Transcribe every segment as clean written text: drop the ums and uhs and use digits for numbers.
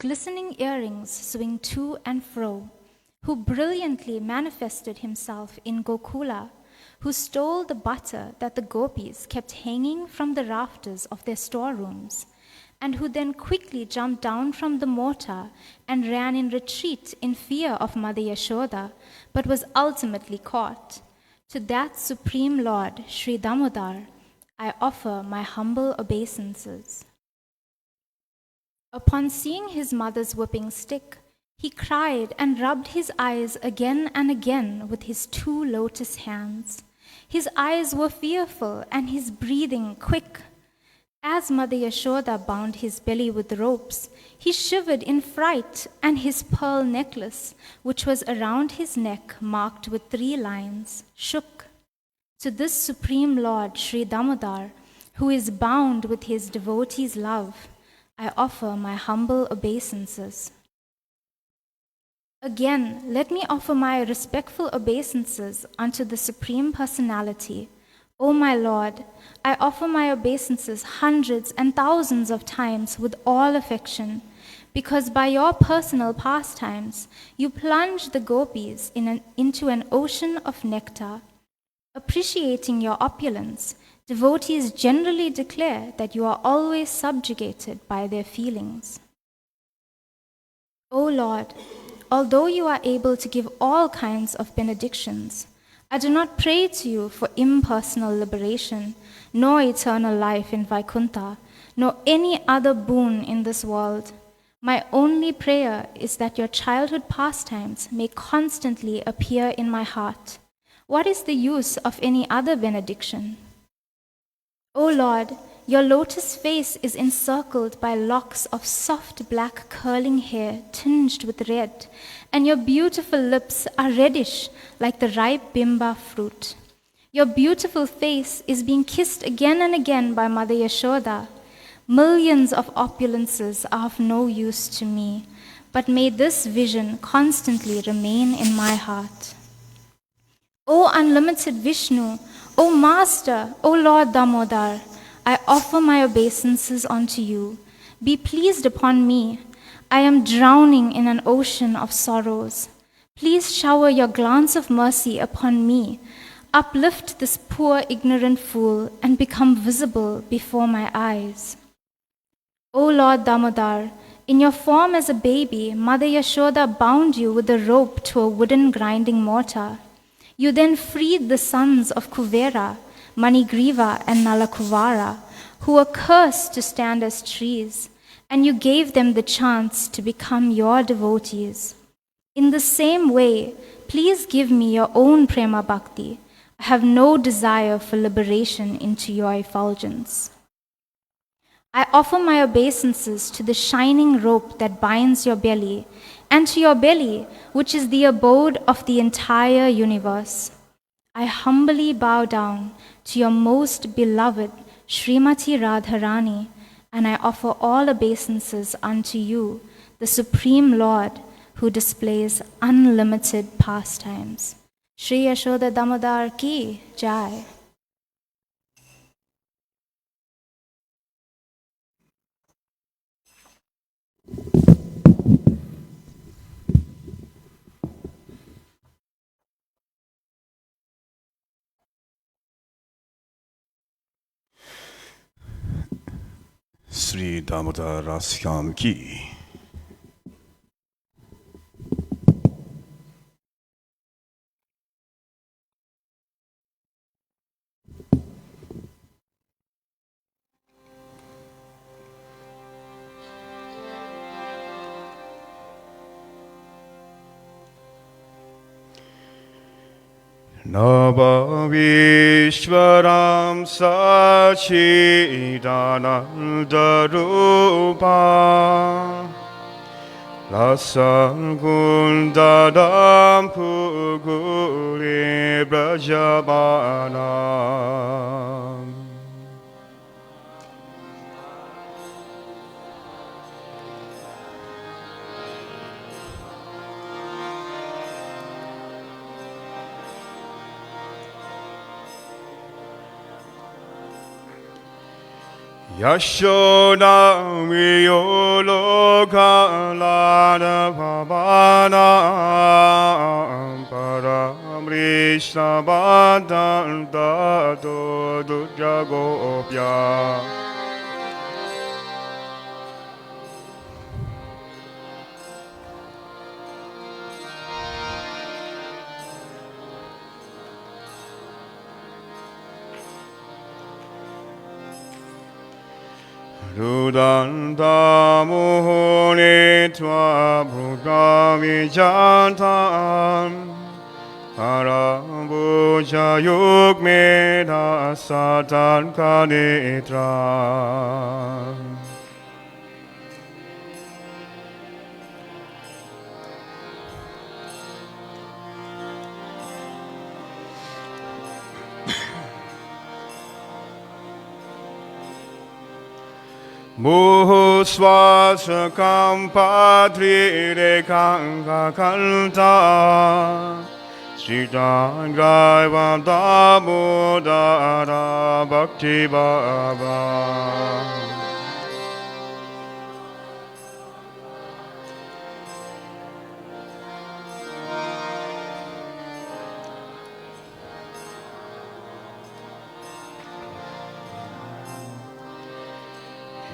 glistening earrings swing to and fro, who brilliantly manifested himself in Gokula, who stole the butter that the gopis kept hanging from the rafters of their storerooms, and who then quickly jumped down from the mortar and ran in retreat in fear of Mother Yashoda, but was ultimately caught. To that Supreme Lord, Sri Damodar, I offer my humble obeisances. Upon seeing his mother's whipping stick, he cried and rubbed his eyes again and again with his 2 lotus hands. His eyes were fearful and his breathing quick. As Mother Yashoda bound his belly with ropes, he shivered in fright, and his pearl necklace, which was around his neck marked with 3 lines, shook. To this Supreme Lord, Sri Damodar, who is bound with his devotees' love, I offer my humble obeisances. Again, let me offer my respectful obeisances unto the Supreme Personality. O my Lord, I offer my obeisances hundreds and thousands of times with all affection, because by your personal pastimes you plunge the gopis into an ocean of nectar. Appreciating your opulence, devotees generally declare that you are always subjugated by their feelings. O Lord, although you are able to give all kinds of benedictions, I do not pray to you for impersonal liberation, nor eternal life in Vaikuntha, nor any other boon in this world. My only prayer is that your childhood pastimes may constantly appear in my heart. What is the use of any other benediction? O Lord, your lotus face is encircled by locks of soft black curling hair tinged with red, and your beautiful lips are reddish like the ripe bimba fruit. Your beautiful face is being kissed again and again by Mother Yashoda. Millions of opulences are of no use to me, but may this vision constantly remain in my heart. O unlimited Vishnu, O Master, O Lord Damodar, I offer my obeisances unto you. Be pleased upon me. I am drowning in an ocean of sorrows. Please shower your glance of mercy upon me. Uplift this poor ignorant fool and become visible before my eyes. O Lord Damodar, in your form as a baby, Mother Yashoda bound you with a rope to a wooden grinding mortar. You then freed the sons of Kuvera, Manigriva, and Nalakuvara, who were cursed to stand as trees, and you gave them the chance to become your devotees. In the same way, please give me your own prema bhakti. I have no desire for liberation into your effulgence. I offer my obeisances to the shining rope that binds your belly, and to your belly, which is the abode of the entire universe. I humbly bow down to your most beloved Srimati Radharani, and I offer all obeisances unto you, the Supreme Lord, who displays unlimited pastimes. Shri Yashoda Damodar ki jai. Sri Damodar Rasyam ki. Navavishwaram Sachidanandarupa Rasagundaram Puguri Brajamanam Yashoda Viyoloka Lada Pavana Paramrishna Badanta Dujagopya Rudanta Muhuni Twa Bhugami Jantam Parambuja Yugmeda Satan Kanitra Muhu swasakam patri rekanga kanta Sritan Gaivam Damodara Bhakti Baba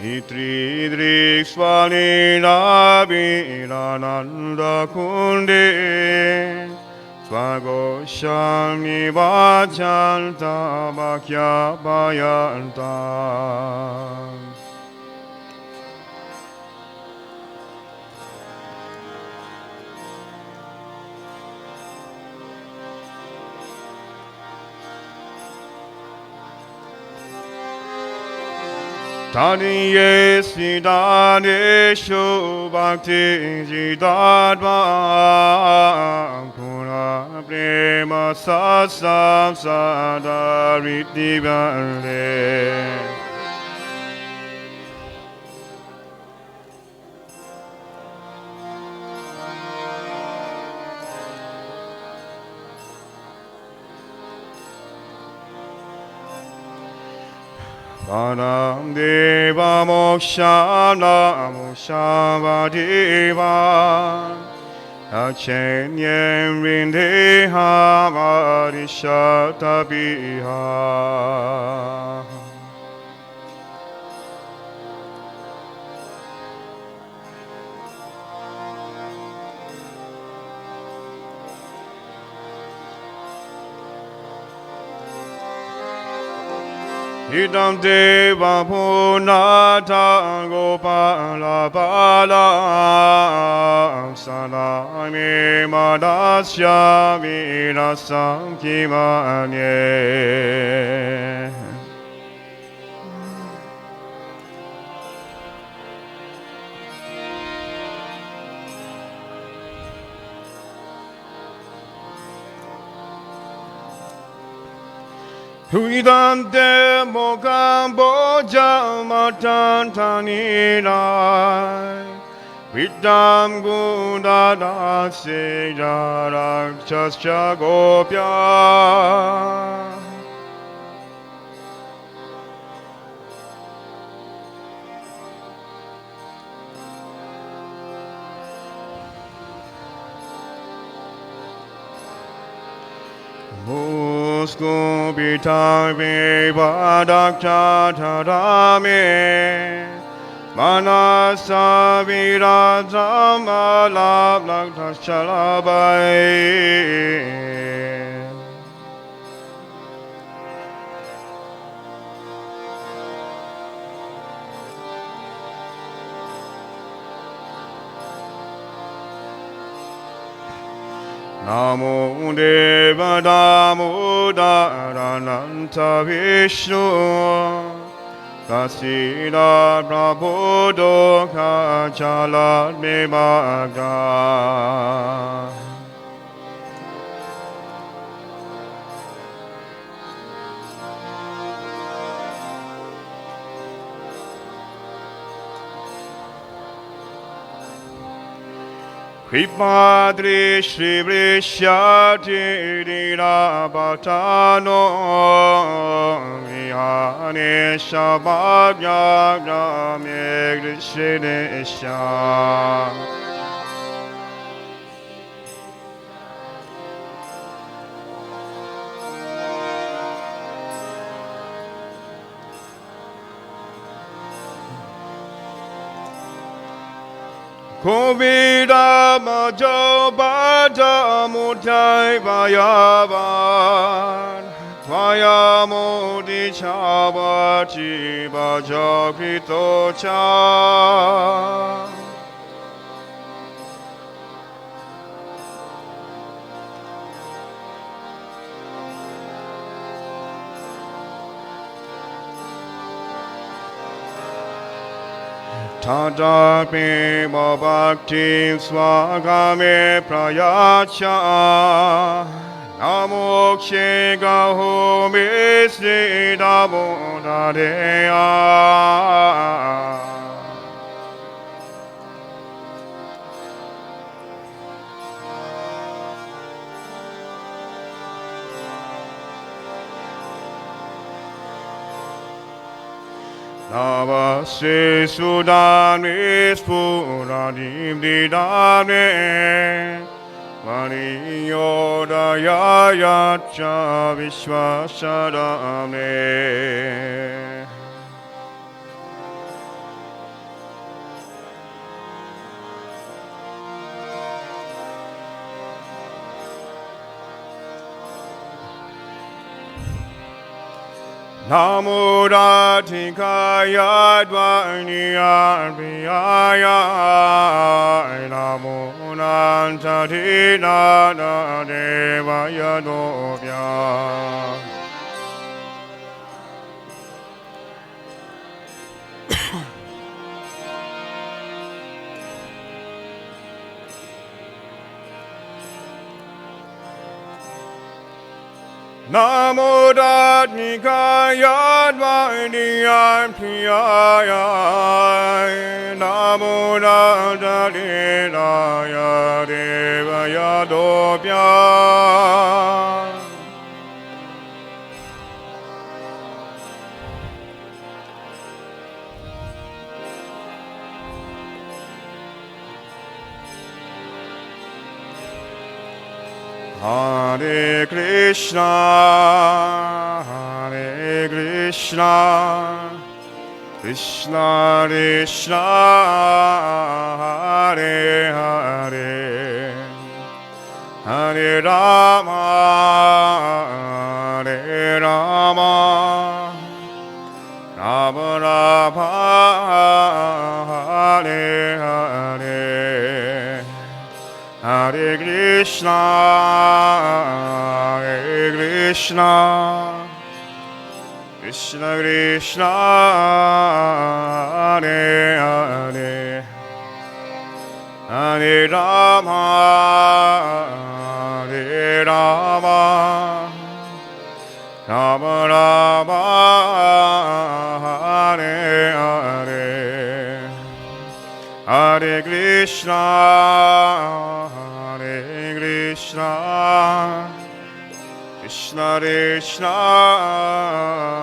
Itri Driksvalina Virananda Kunde Swagoshami Vajanta Bhakya Bhayanta Taniye Sidane Shubhakti Jidadva Pura Prema Sasam Sadariti Vande Param Deva Mokshana Mokshava Deva Achenyen Rindeha Varishata Biha Idam Deva Punata Gopala Bala Salami Madasya Virasam Kimanye Huidante Mokam Boja Matantanina Vidam Gundana Sejara Chascha Gopya Musku Bitar Vivadakta Tadame Manasa Viradam Alab Lakshalabai Namo Deva Damodarananta Vishnu Kasida Prabodho Kachalat Mevaga Vipadri Shri Vrishyati Dira Bhatano Vihane Shabhagya Gramye Grishinesha Kovida Majo Bada Mutai Vayavan Vaya Modi Chavati Bajo Krito Cha Tadapi Bhakti Swagame Prayacha Namokshe Gaho Misri Damodadeya Navaste Sudan Vispuradim Didane Maniyoda Yayacha Vishwasadame Namo Radhikaya Dvaniya Priyaya Namo Nantadina Devaya Dobhya Namo Radhikaya Dvaniya Priyaya Namo Nantadina Devaya Dobhya Hare Krishna, Krishna Krishna, Hare Hare, Hare Rama, Hare Rama, Rama Rama, Hare Hare. Hare Krishna, Krishna Krishna, Hare Hare, Hare Rama, Hare Rama, Rama Rama, Hare Hare. Hare Krishna, Krishna Krishna,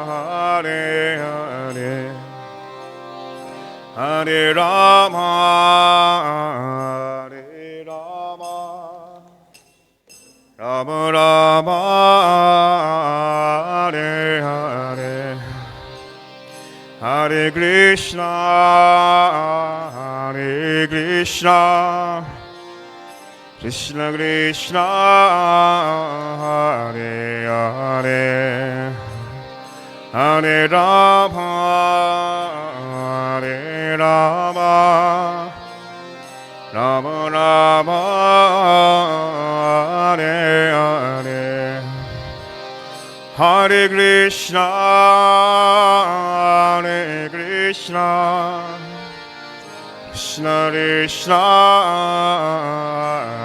Hare Hare, Hare Rama, Hare Rama, Rama Rama, Hare Hare, Hare Krishna, Krishna Krishna, Hare Hare, Hare Rama, Hare Rama, Rama Rama, Hare Hare, Hare Krishna, Krishna Krishna,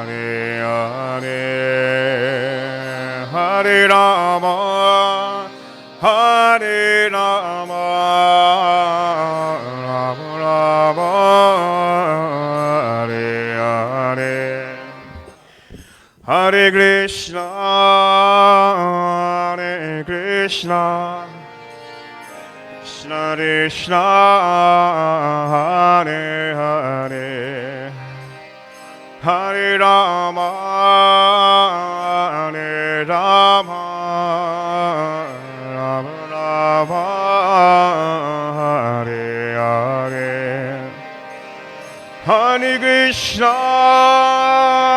Hare Hare, Hare Rama, Hare Rama, Rama Rama, Hare Hare. Hare Krishna, Hare Krishna, Krishna Krishna, Hare Hare, Hare Rama, Hare Rama, Rama Rama, Hare Hare, Hare Krishna,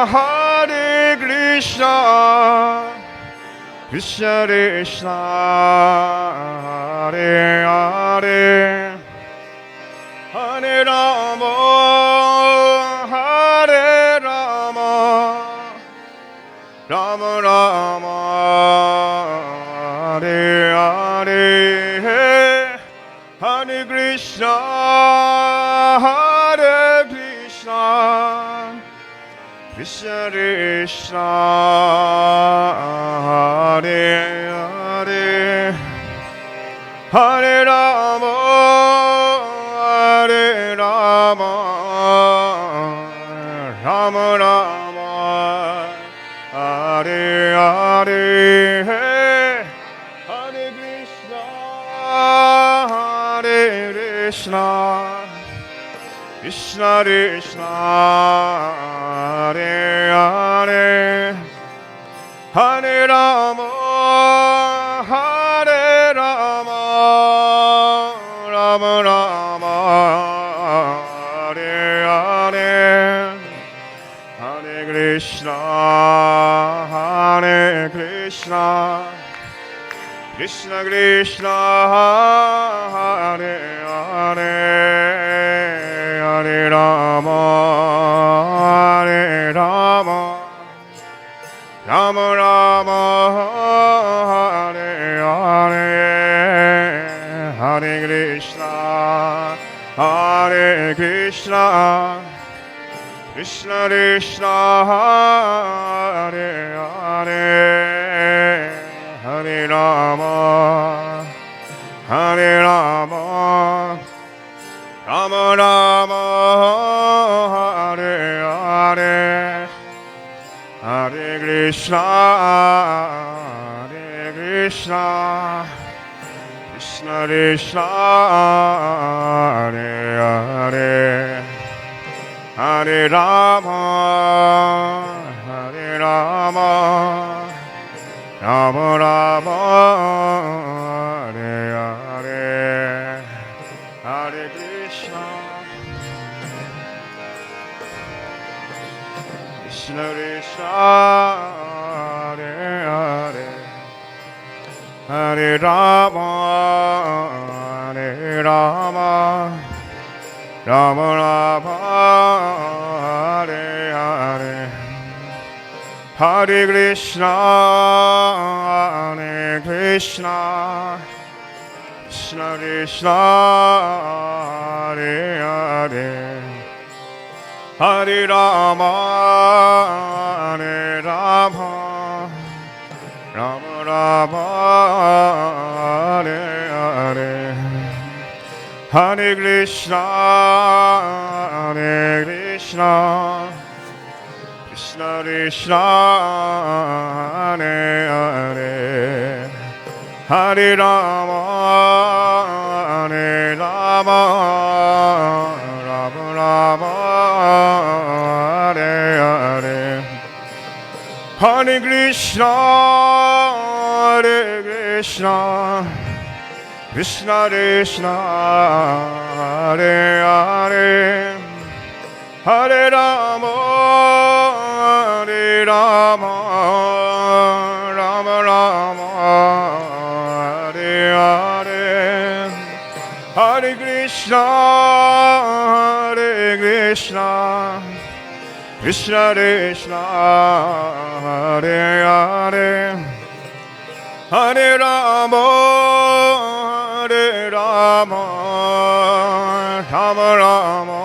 Hare Krishna, Krishna Krishna, Hare Hare, Hare Rama, Hare Rama, Rama Rama, Hare Hare, Hare Krishna, Hare Krishna, Krishna Krishna, Hare Hare, Hare Rama, Hare Rama, Rama Rama, Hare Hare, Hare Krishna, Hare Krishna, Krishna Krishna, Hare Hare, Hare Rama, Hare Rama, Rama Rama, Hare Hare, Hare Krishna, Hare Krishna, Krishna Krishna, Hare Hare, Hare Rama, Hare Rama, Rama Rama, Hare Hare, Hare Krishna, Hare Krishna, Krishna Krishna, Hare Hare, Hare Rama, Hare Rama, Rama Rama, Hare Hare, Hare Krishna, Hare Krishna, Krishna Krishna, Hare Hare, Hare Rama, Hare Rama, Rama Rama, Hare Hare, Hare Krishna, Krishna Krishna, Hare Hare, Hare Rama, Hare Rama, Rama Rama, Hare Hare, Hare Krishna, Hare Krishna, Krishna Krishna, Hare Hare, Hare Rama, Hare Rama, Rama Rama, Hare Hare, Hare Krishna, Hare Krishna, Krishna Krishna, Hare Hare, Hare Rama, Hare Rama, Rama Rama, Hare Hare, Hare Krishna, Hare Krishna, Krishna Krishna, Hare Hare, Hare Rama, Hare Rama, Rama Rama, Hare Hare, Hare Krishna, Hare Krishna, Krishna Krishna, Hare Hare, Hare Rama, Hare Rama, Rama Rama,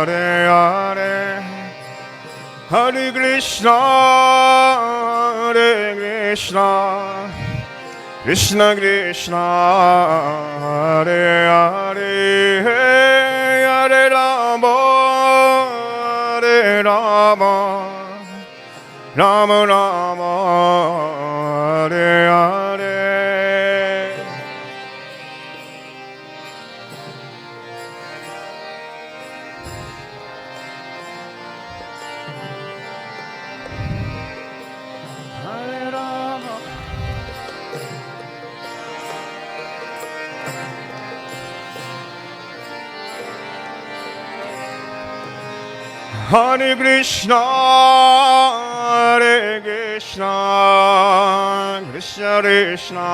Hare Hare, Hare Krishna, Hare Krishna, Krishna Krishna, Hare Hare, Hare Rama, Hare Rama, Rama Rama, Hare Hare. Hare Rama. Hare Krishna, Hare Krishna, Krishna Krishna,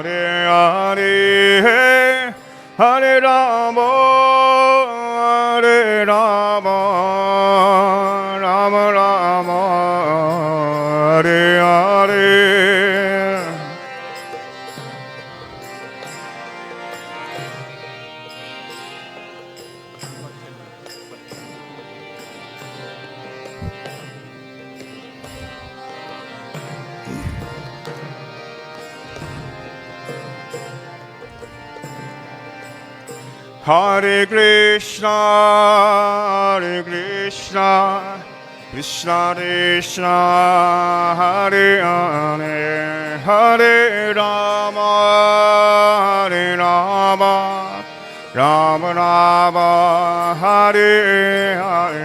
Hare Hare, Hare Rama, Hare Rama, Rama Rama, Hare Hare. Hare Krishna, Hare Krishna, Krishna Krishna, Hare Hare, Hare Rama, Hare Rama, Rama Rama, Hare Hare.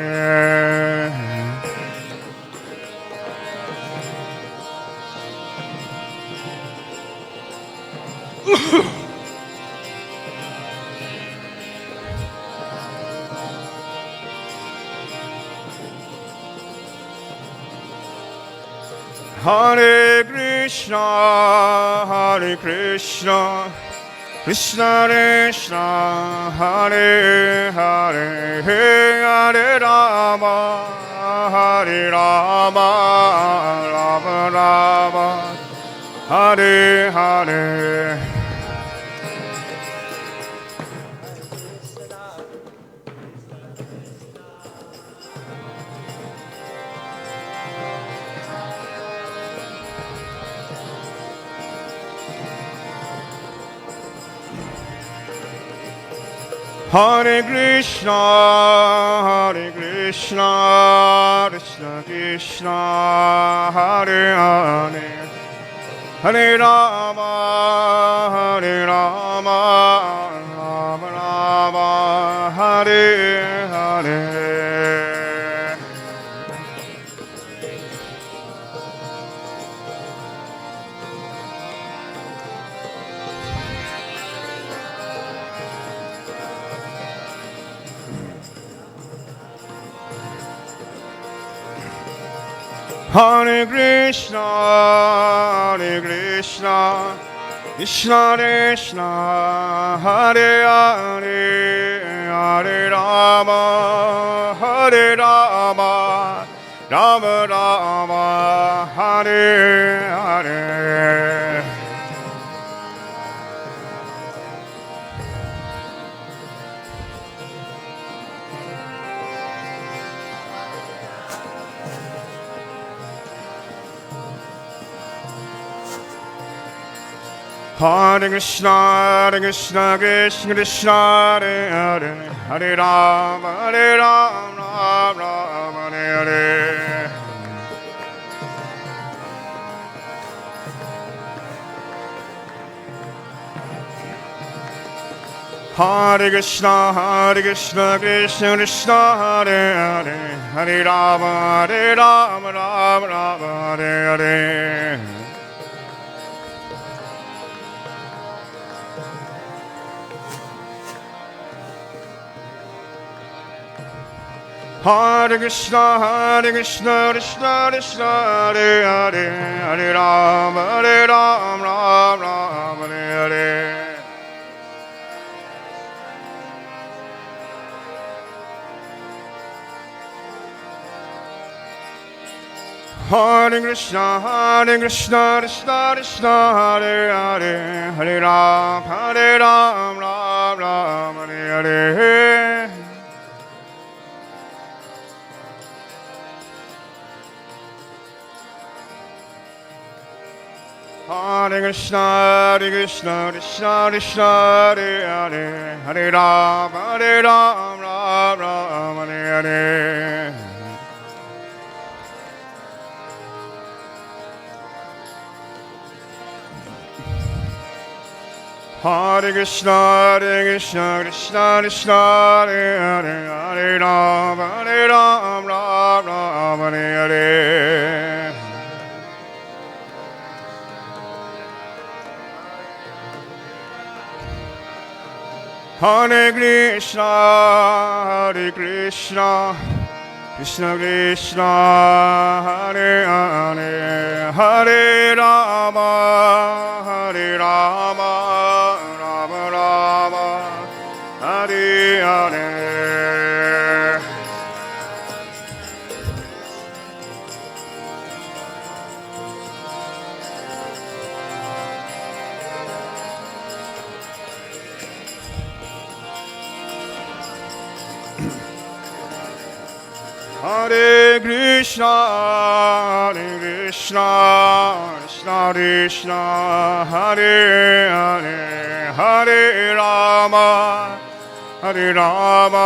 Hare Krishna, Hare Krishna, Krishna Krishna, Hare Hare, Hare Rama, Hare Rama, Rama Rama, Hare Hare. Hare Krishna, Hare Krishna, Krishna Krishna, Hare Hare, Hare Rama, Hare Rama, Rama Rama, Hare Hare. Hare Krishna, Hare Krishna, Krishna Krishna, Hare Hare, Hare Rama, Hare Rama, Rama Rama, Hare Hare. Hare Krishna, Hare Krishna, Krishna Krishna, Hare Hare, Hare Rama, Rama Rama, Hare Hare. Hare Krishna, Krishna Krishna, Hare Hare, Hare Rama, Rama Rama, Hare Hare. Hare Krishna, Krishna Krishna, Hare Hare, Hare Rama, Rama Hare Hare. Hare Krishna, Krishna Krishna, Hare Hare, Hare Rama, Rama Hare Hare. Hare Krishna, Krishna Krishna, Hare Hare, Hare Rama, Rama Hare Hare. Hare Krishna, Krishna Krishna, Hare Ram, Ram Ram, Hare Hare. Hare Krishna, Krishna Krishna, Hare Hare, Hare Rama, Rama Rama, Hare Hare. Hare Krishna, Krishna Krishna, Hare Hare, Hare Rama, Rama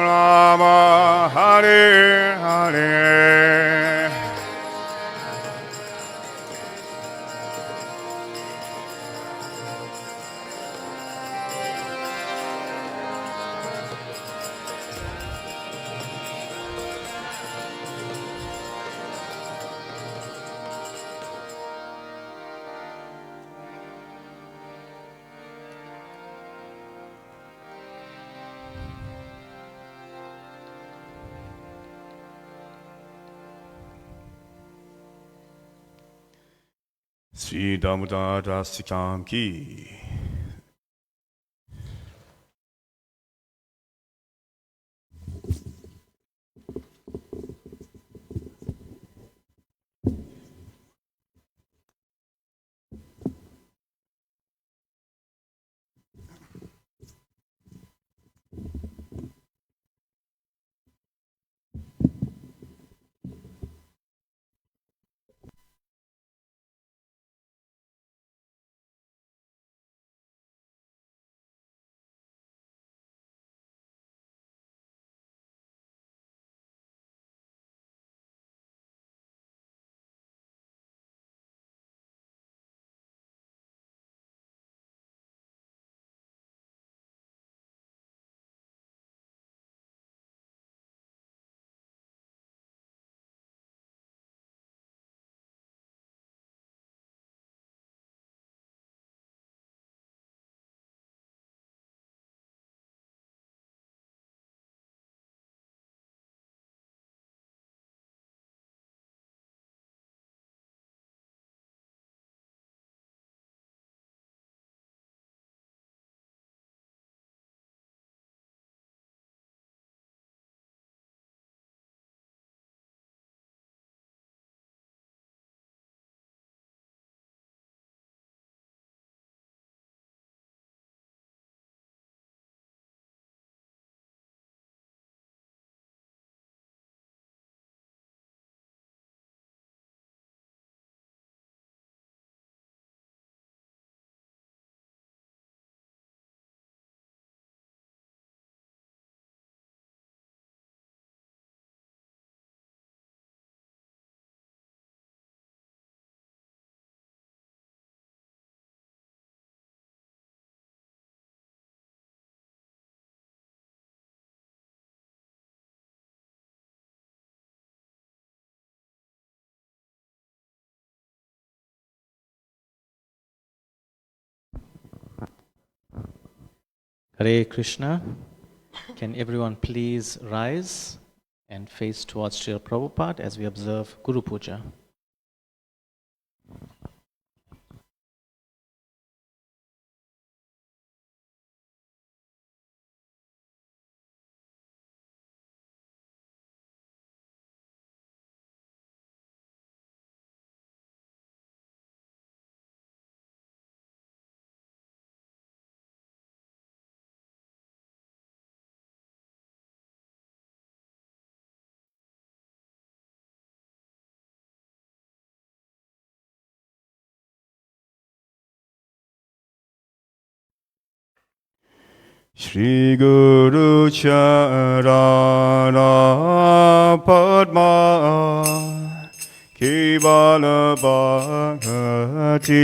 Rama, Hare Hare. Sri Damodar Dasikam Ki. Hare Krishna. Can everyone please rise and face towards Srila Prabhupada as we observe Guru Puja. Shri Guru Charana Padma Ki Bala Bhagati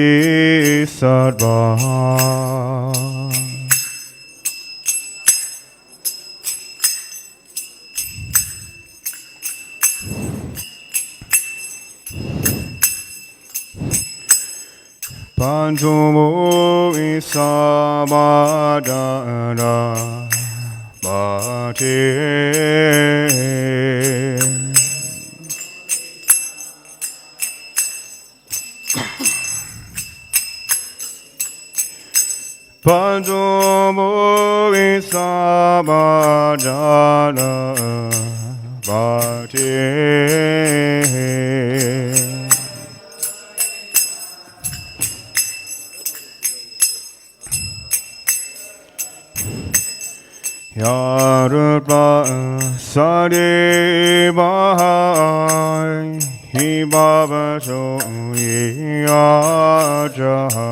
Sarva Panchomo Isabadana Bhati Panchomo Isabadana Bhati Yarabha Sare Bahai Hi Baba Sohi Ajaha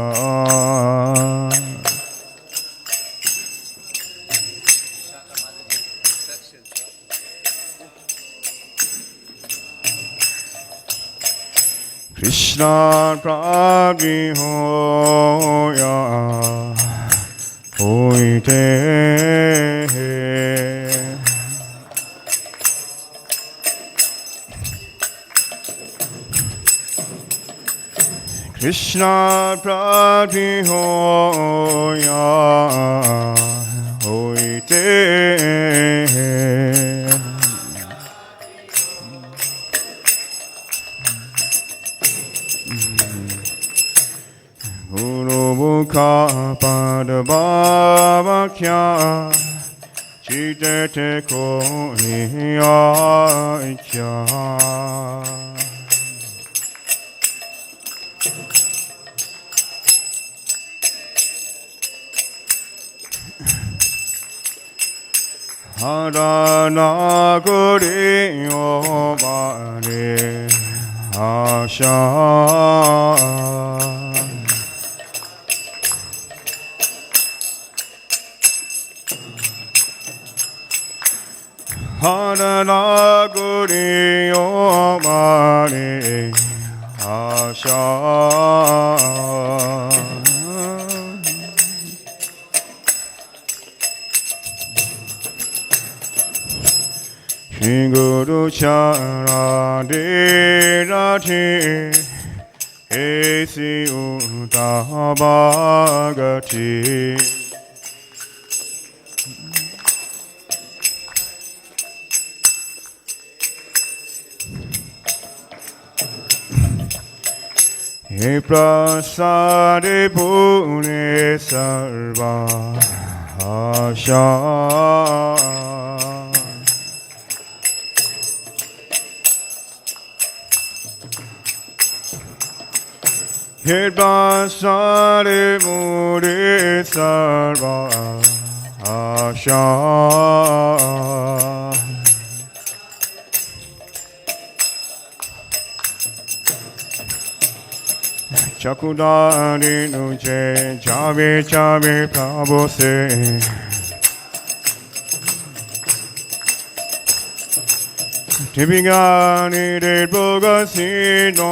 Krishna Prabhi Hoya Hoite Krishna Prabhi Hoya Hoite Guru Mukha Padabhavakya Chitete Kohiyakya Harana Guri Omare Asha Harana Guri Omare Asha Shri Guru Charade Rati Esi Uttabhagati He Prasade Pune Sarva Asha He Prasade Pune Sarva Asha Chakudari Nuche Chabe Chabe Prabhu Se Tibigani De Bogasino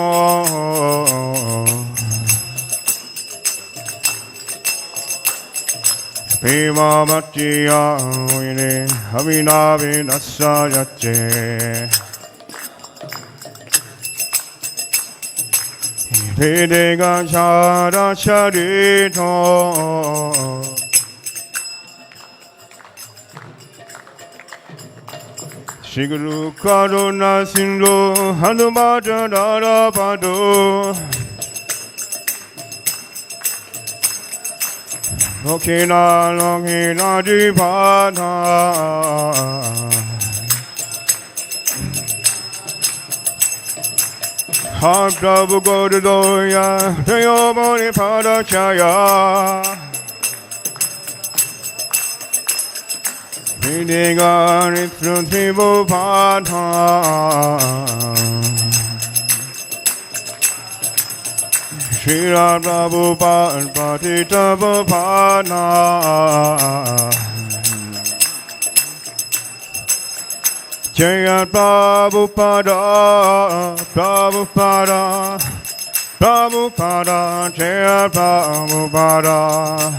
Pima Bhattiya Vine Havinavi Nasa Yache Vedega Chara Charito Shri Guru Karuna Sindhu Hanumata Darapado Lokina Lokina Dipata Ha Prabhu Godadoya Tayo Moni Padachaya Videga Nitruti Bhupata Shira Prabhupada Patita Bhupata Jaya Prabhupada, Prabhupada, Prabhupada, Jaya Prabhupada.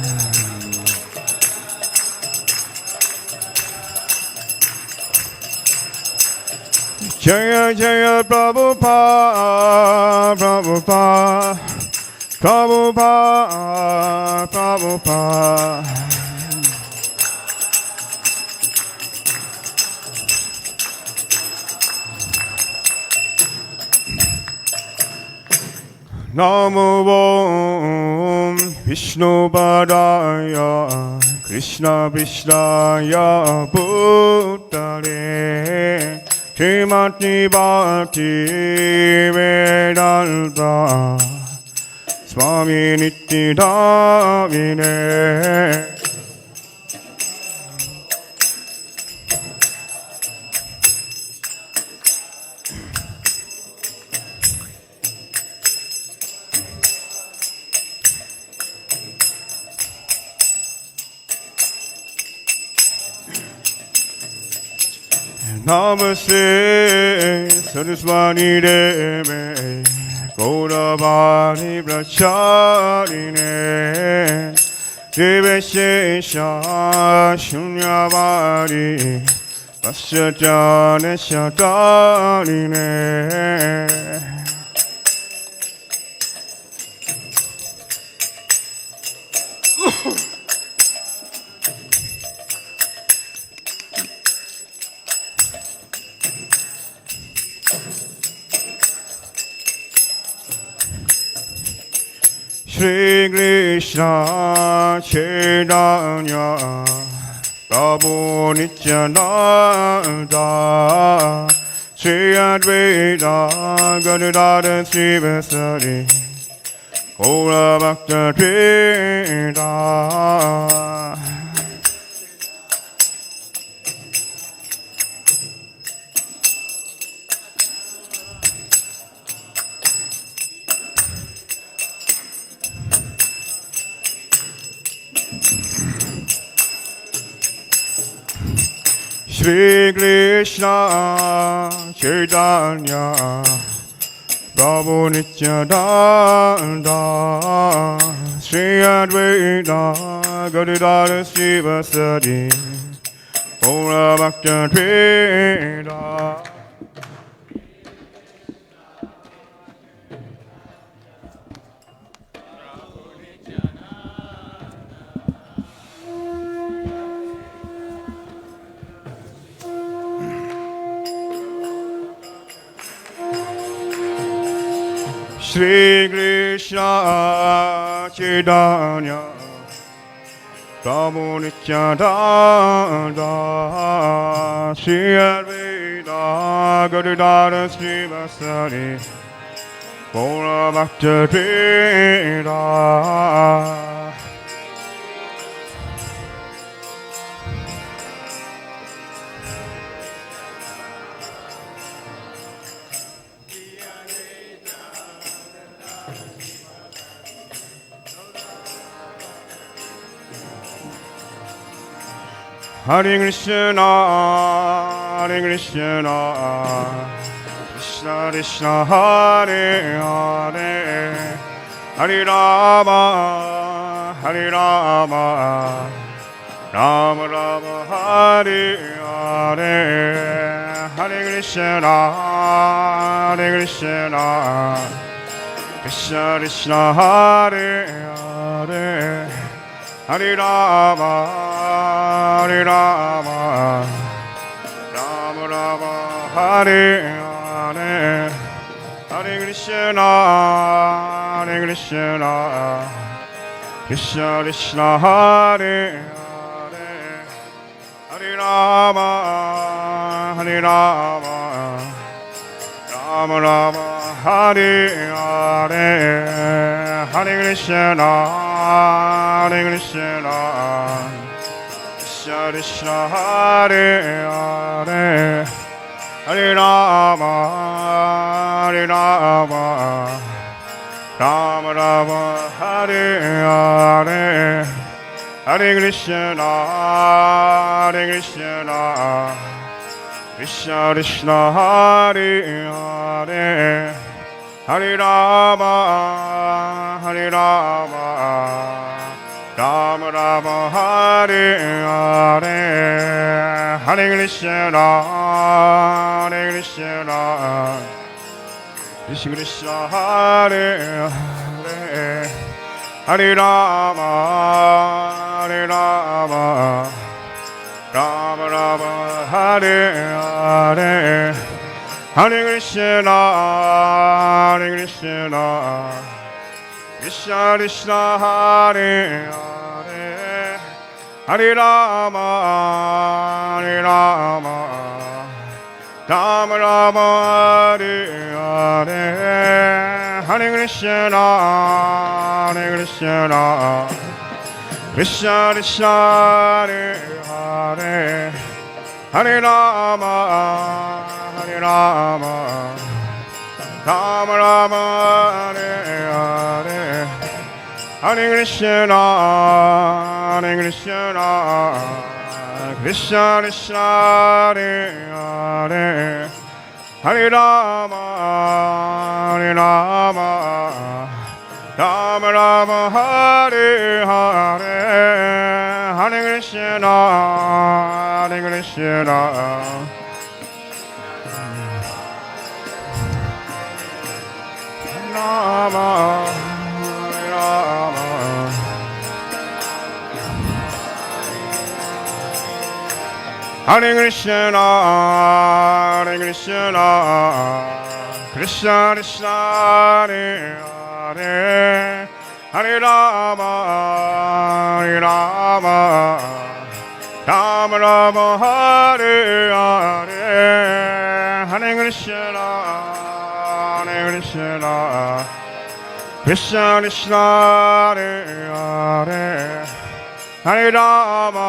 Jaya Jaya Prabhupada, Prabhupada, Prabhupada, Prabhupada. Namo Om Vishnu Padaya Krishna Vishnaya Bhutale Srimati Bhakti Vedanta Swami Nityadavine. Namaste Saraswati Deve Gauravani Bracharine Deveshesha Shunyavadi Vasyajane Shatarine. Shri Krishna Chaitanya Prabhu Nityananda Shri Advaita Gadadara Srivasari Gaura Bhakta Trita. Shri Krishna Chaitanya Prabhu Nityananda Shri Advaita Gadadara Srivasadi Gaura Bhakta Trita. Shri Krishna Chaitanya Prabhu Nityananda Shri Advaita Gadadara Srivasadi Gaura Bhakta Trita. Hare Krishna, Hare Krishna, Krishna Krishna, Hare Hare, Hare Rama, Hare Rama, Rama Rama, Hare Hare, Hare Krishna, Hare Krishna, Krishna Krishna, Hare Hare, Hare Rama, Hare Rama, Rama Rama, Hare Hare, Hare Krishna, Hare Krishna, Krishna Krishna, Hare Hare, Hare Rama, Hare Rama, Rama Rama, Hare Hare, Hare Krishna, Hare Krishna, Krishna Krishna, Hare Hare, Hare Rama, Hare Rama, Rama Rama, Hare Hare, Hare Krishna, Hare Krishna, Krishna Krishna Hare Hare Hare Rama Hare Rama Rama Rama Hare Hare Hare Krishna Krishna Krishna Hare Hare Hare Rama Rama Rama Hare Hare Hare Krishna Krishna Krishna Hare Hare Hare Rama Rama Rama Hare Hare Hare Krishna Krishna Krishna Hare Hare Hare Rama Rama Rama Hare Hare Hare Krishna Krishna Krishna Hare Hare Hare Rama Rama Rama Hare Hare Hare Krishna Rama Rama Hare Krishna Krishna Krishna Hare Hare Hare Rama Rama Rama Hare Hare Hare Krishna Krishna Krishna Hare Hare Hare Rama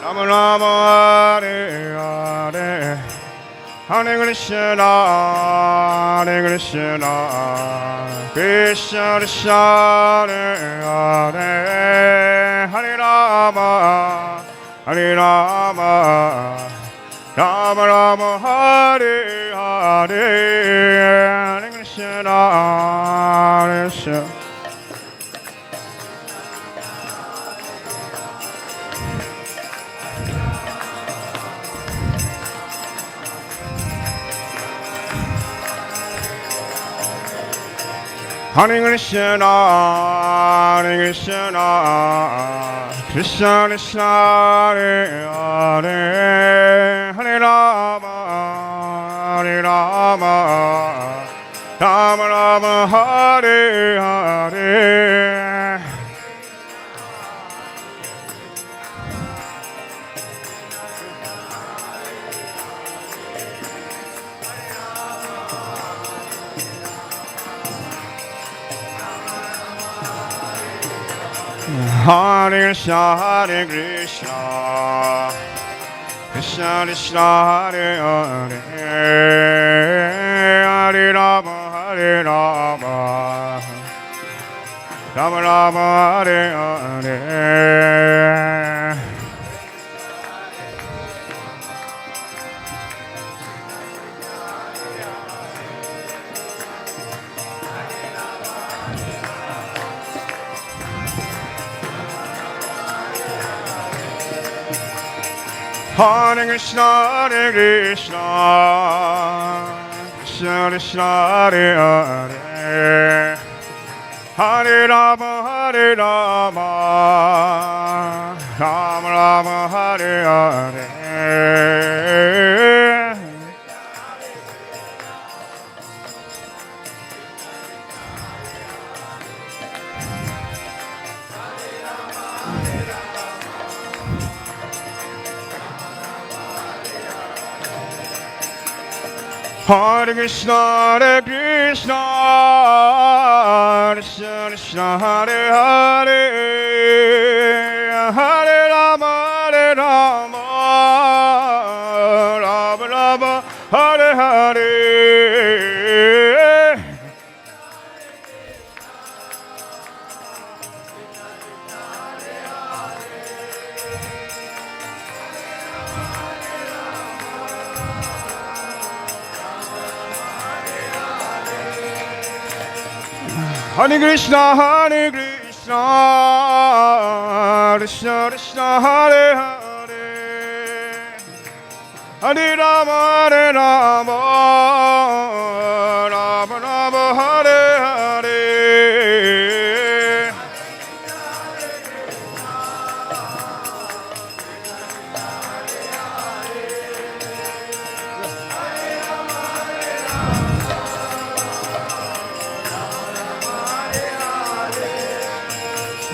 Rama Rama Hare Hare Hare Krishna Krishna Krishna Hare Hare Hare Rama Rama Rama Hare Hare Hare Krishna Hare Krishna Krishna Krishna Hare Hare Hare Rama Rama Rama Hare Hare Hare Krishna Krishna Krishna Hare Hare Hare Rama Rama Rama Hare Hare Hare Krishna Krishna Krishna Hare Hare Hare Rama Rama Rama Hare Hare Hare Krishna Krishna Krishna Hare Hare Hare Rama Rama Rama Hare Hare Hare Krishna, Krishna Krishna, Hare Hare, Hare Rama, Rama Rama, Hare Hare.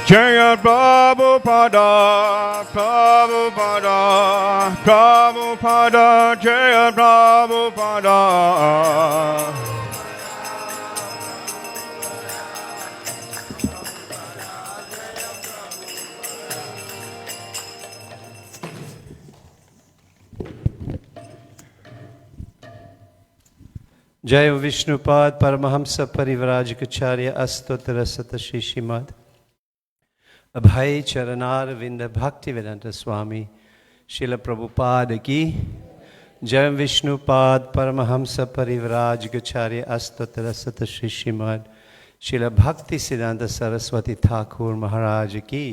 Jaya Prabhupada, Prabhupada, Prabhupada, Jaya Prabhupada. जय विष्णुपाद परमहंस परिव्राजकाचार्य अस्तोत्र सत श्री श्रीमद अभय चरणार विंद भक्ति वेदांत स्वामी शिल प्रभुपाद की जय विष्णुपाद परमहंस परिव्राजकाचार्य अस्तोत्र सत श्री श्रीमद शिल भक्ति सिद्धांत सरस्वती ठाकुर महाराज की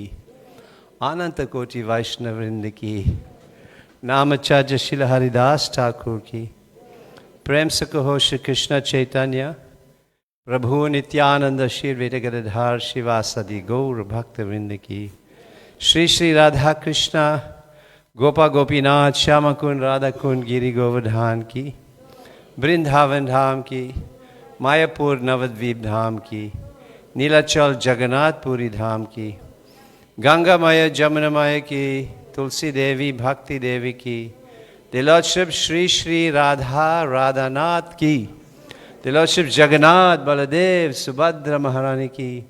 अनंत कोटि वैष्णववृंद की नामाचार्य शिल हरिदास ठाकुर की प्रेम से कहो श्री कृष्ण चैतन्य प्रभु नित्यानंद श्री वीरगदाधर शिवासदि गौर भक्त वृंद की श्री श्री राधा कृष्णा गोपा गोपीनाथ श्याम कुंड राधा कुंड गिरि गोवर्धन की वृंदावन धाम की मायापुर नवद्वीप धाम की नीलाचल जगन्नाथपुरी धाम की गंगामय जमुनामय की तुलसी देवी भक्ति देवी की The Lordship Shri Shri Radha Radhanath ki, The Lordship Jagannath Baladev Subhadra Maharani ki,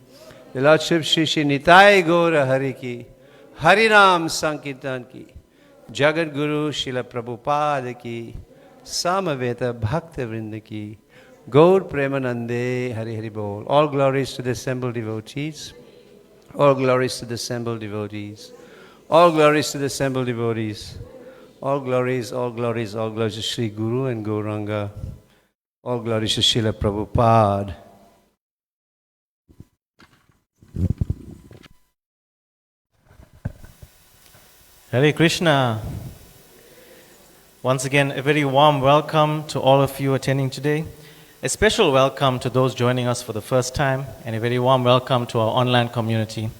The Lordship Shri Shri Nitai Gaura Hari ki, Harinam Sankirtan ki, Jagat Guru Srila Prabhupada ki, Samaveta Bhakta Vrinda ki, Gaur Premanande Hari Hari Bol. All glories to the assembled devotees. All glories to the assembled devotees. All glories to the assembled devotees. All glories, all glories, all glories to Sri Guru and Gauranga. All glories to Srila Prabhupada. Hare Krishna. Once again, a very warm welcome to all of you attending today. A special welcome to those joining us for the first time, and a very warm welcome to our online community.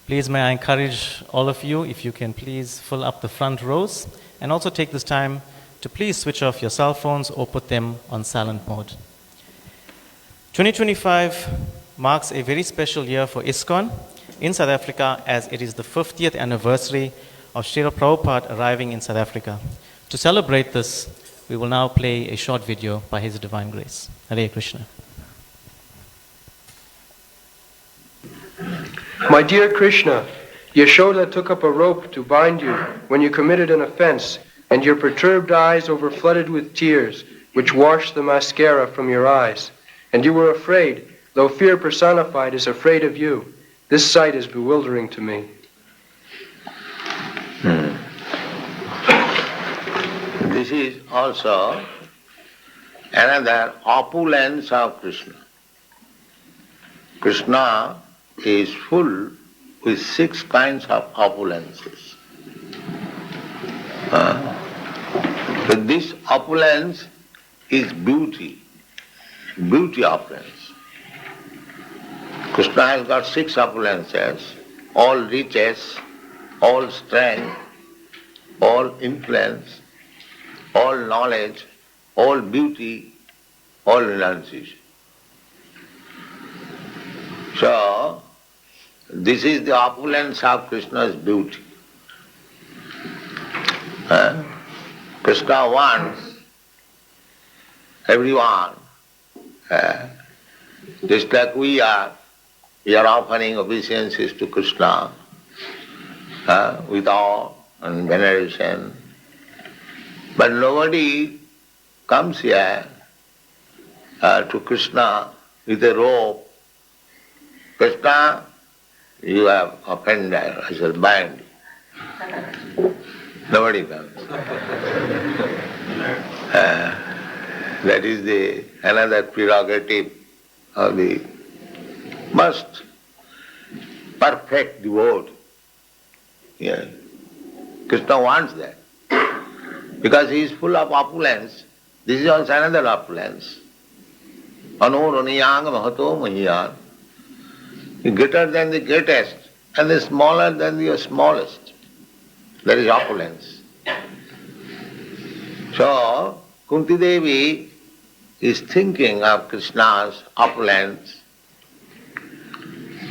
Please, may I encourage all of you, if you can please fill up the front rows, and also take this time to please switch off your cell phones or put them on silent mode. 2025 marks a very special year for ISKCON in South Africa, as it is the 50th anniversary of Srila Prabhupada arriving in South Africa. To celebrate this, we will now play a short video by His Divine Grace. Hare Krishna. My dear Krishna, Yashoda took up a rope to bind you when you committed an offense, and your perturbed eyes overflooded with tears, which washed the mascara from your eyes. And you were afraid, though fear personified is afraid of you. This sight is bewildering to me. This is also another opulence of Krishna. Krishna is full with 6 kinds of opulences. But this opulence is beauty, beauty opulence. Krishna has got 6 opulences, all riches, all strength, all influence, all knowledge, all beauty, all renunciation. So, this is the opulence of Krishna's beauty. Krishna wants everyone, just like we are offering obeisances to Krishna with awe and veneration. But nobody comes here to Krishna with a rope. Krishna, you have offended, I shall bind you. Nobody comes. That is another prerogative of the must perfect devotee. Yeah. Krishna wants that. Because he is full of opulence. This is also another opulence. Anuraniyang mahato mahiyan. Greater than the greatest and the smaller than the smallest. That is opulence. So, Kunti Devi is thinking of Krishna's opulence,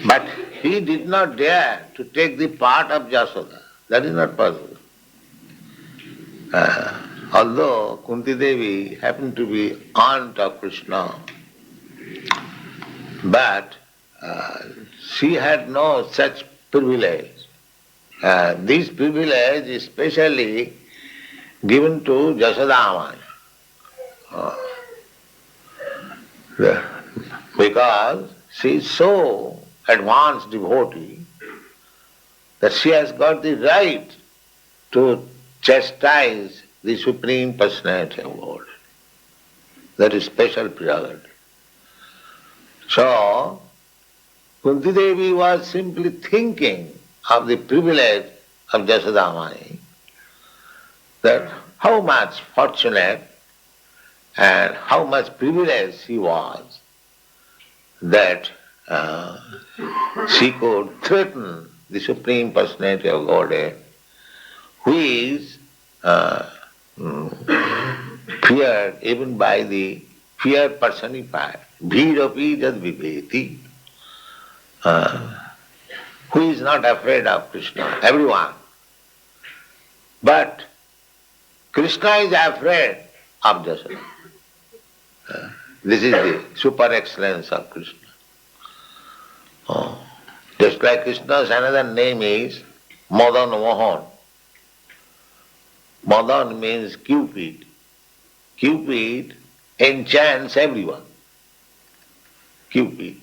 but he did not dare to take the part of Jasoda. That is not possible. Although Kunti Devi happened to be aunt of Krishna, but she had no such privilege. This privilege is specially given to Jasodamani. Because she is so advanced devotee that she has got the right to chastise the Supreme Personality of God. That is special prerogative. So, Kunti Devi was simply thinking of the privilege of Jasodamani, that how much fortunate and how much privileged she was that she could threaten the Supreme Personality of Godhead, who is feared even by the fear personified, bhirapi jad viveti, who is not afraid of Krishna, everyone. But Krishna is afraid of Jasoda. This is the super excellence of Krishna. Just like Krishna's another name is Madan Mohan. Madan means Cupid. Cupid enchants everyone. Cupid.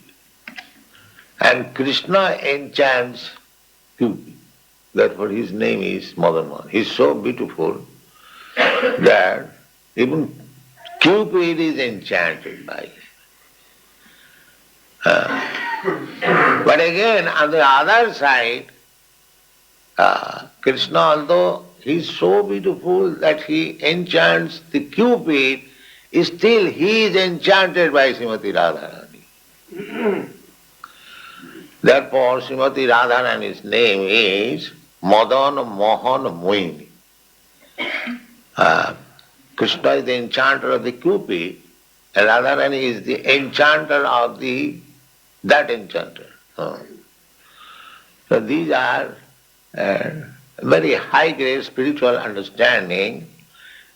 And Krishna enchants Cupid. Therefore his name is Madan Mohan. He is so beautiful that even Cupid is enchanted by him. But again, on the other side, Krishna, although he is so beautiful that he enchants the Cupid, still he is enchanted by Srimati Radharani. Therefore, Srimati Radharani's name is Madan Mohan Mohini. Krishna is the enchanter of the Cupid, and Radharani is the enchanter of that enchanter. So these are very high-grade spiritual understanding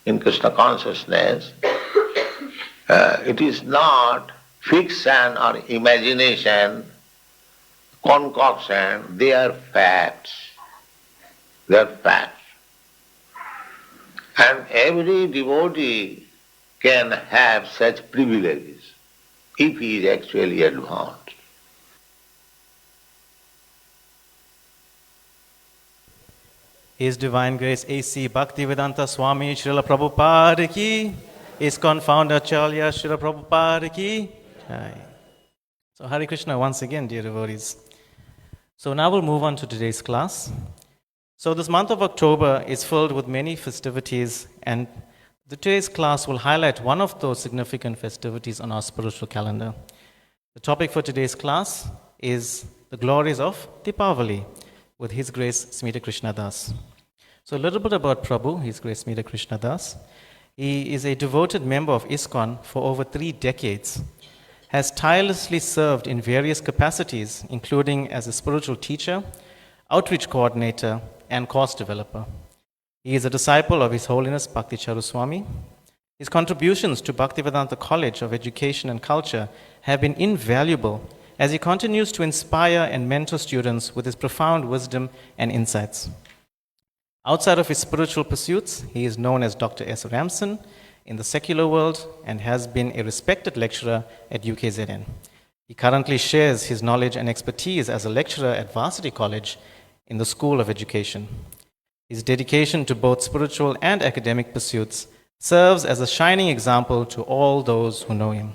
in Krishna consciousness. It is not fiction or imagination, concoction, they are facts. They are facts. And every devotee can have such privileges if he is actually advanced. His Divine Grace A.C. Bhaktivedanta Swami Srila Prabhupada ki, ISKCON founder Acharya Srila Prabhupada ki. Jai. So Hare Krishna once again, dear devotees. So now we'll move on to today's class. So this month of October is filled with many festivities, and today's class will highlight one of those significant festivities on our spiritual calendar. The topic for today's class is the glories of Diwali with His Grace Smita Krishna Das. So a little bit about Prabhu, His Grace Smita Krishna Das. He is a devoted member of ISKCON for over 3 decades, has tirelessly served in various capacities, including as a spiritual teacher, outreach coordinator, and course developer. He is a disciple of His Holiness Bhakti Charu Swami. His contributions to Bhaktivedanta College of Education and Culture have been invaluable as he continues to inspire and mentor students with his profound wisdom and insights. Outside of his spiritual pursuits, he is known as Dr. S. Ramson in the secular world and has been a respected lecturer at UKZN. He currently shares his knowledge and expertise as a lecturer at Varsity College in the School of Education. His dedication to both spiritual and academic pursuits serves as a shining example to all those who know him.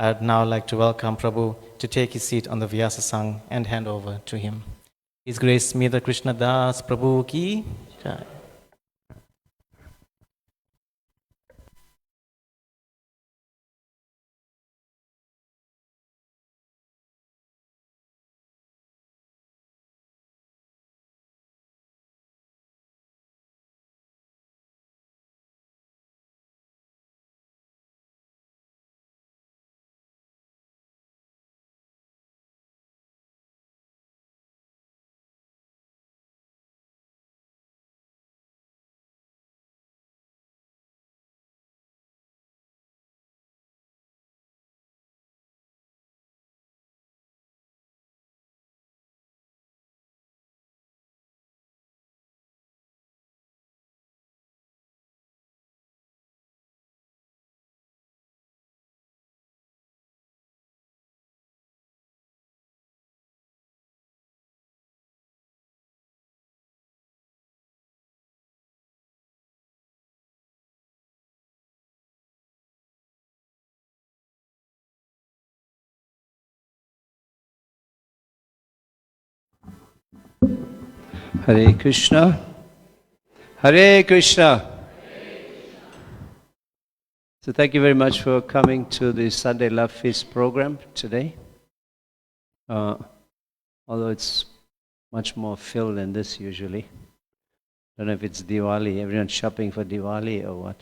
I'd now like to welcome Prabhu to take his seat on the Vyasasang and hand over to him. His Grace Smita Krishna Das Prabhu ki jai. Hare Krishna. Hare Krishna. So thank you very much for coming to the Sunday Love Feast program today. Although it's much more filled than this usually. Don't know if it's Diwali, everyone's shopping for Diwali or what.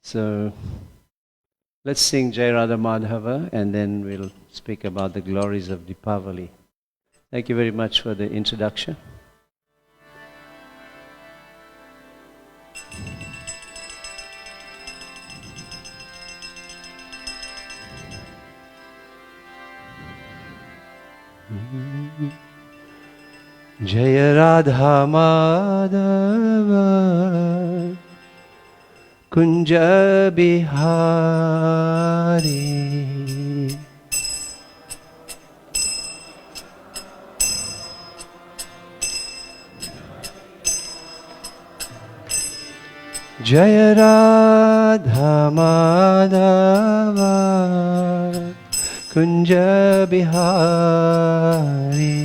So let's sing Jai Radha Madhava and then we'll speak about the glories of Diwali. Thank you very much for the introduction. Jaya Radha Madhava Kunja Bihari Jaya Radha Madhava Kunja Bihari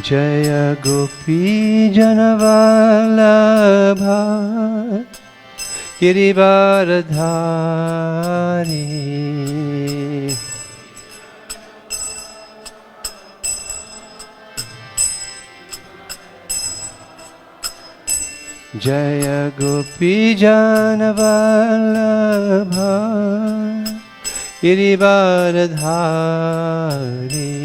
Jaya Gopi Janavalabha Girivaradhari Jaya Gopi Janavalabha Girivaradhari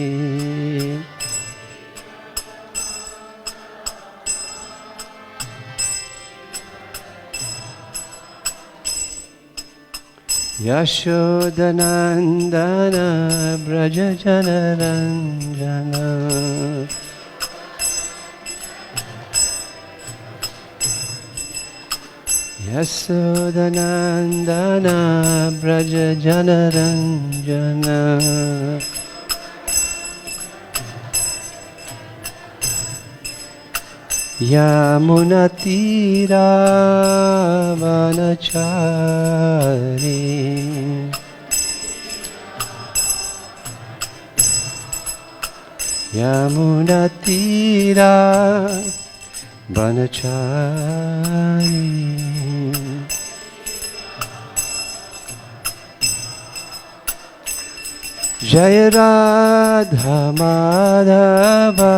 Yashodanandana Braja Janaranjana Yashodanandana Braja Janaranjana Yamunatira Vanachari Yamunatira Vanachari Jaya Radha Madhava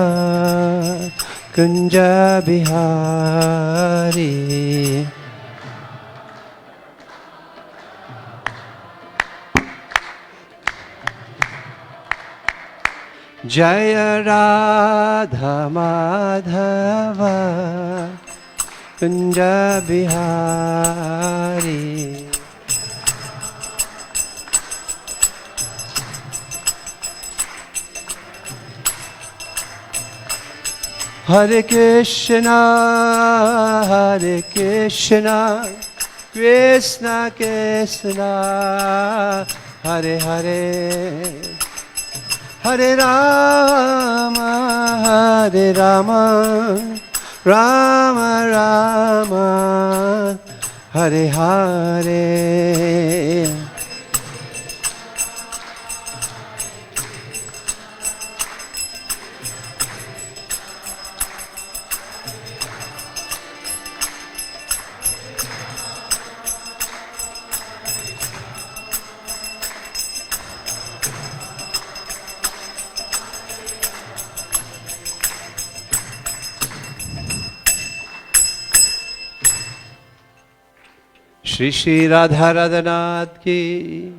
Kunja Bihari Jaya Radha Madhava Kunja Bihari Hare Krishna, Hare Krishna, Krishna Krishna, Hare Hare, Hare Rama, Hare Rama, Rama Rama, Hare Hare. Shri Shri Radha Radhanath ki,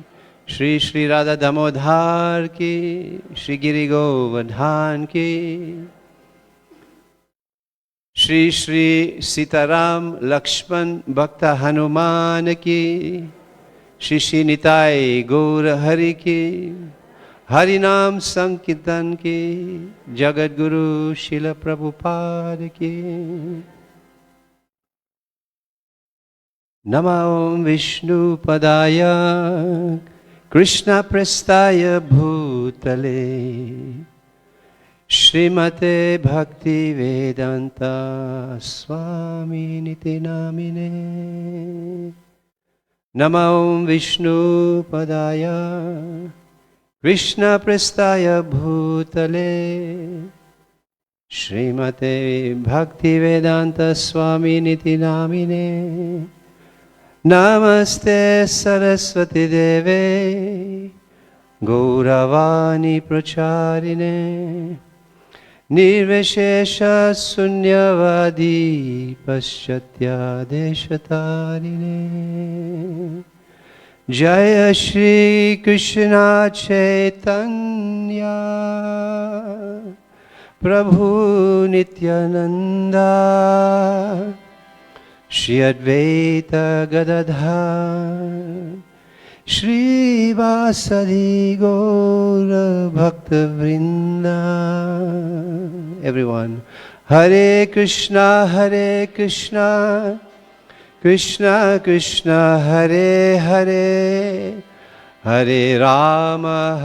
Shri Shri Radha Damodhar ki, Shri Giri Govardhan ki, Shri Shri Sitaram Lakshman Bhakta Hanuman ki, Shri Shri Nitai Gaur Hari ki, Harinam Sankirtan ki, Jagat Guru Srila Prabhupada ki. Namo Vishnu Padaya Krishna Prestaya Bhutale Srimate Bhakti Vedanta Swami Niti Namine. Namo Vishnu Padaya Krishna Prestaya Bhutale Srimate Bhakti Vedanta Swami Niti Namine. Namaste Saraswati Deve Gauravani Pracharine Nirvishesha Sunyavadi Paschatya Deshatarine. Jaya Shri Krishna Chaitanya Prabhu Nityananda Shri Advaita Gadadhar Shri Vasadi Gaura Bhakta Vrinda. Everyone, Hare Krishna, Krishna Krishna, Hare Hare, Hare Rama,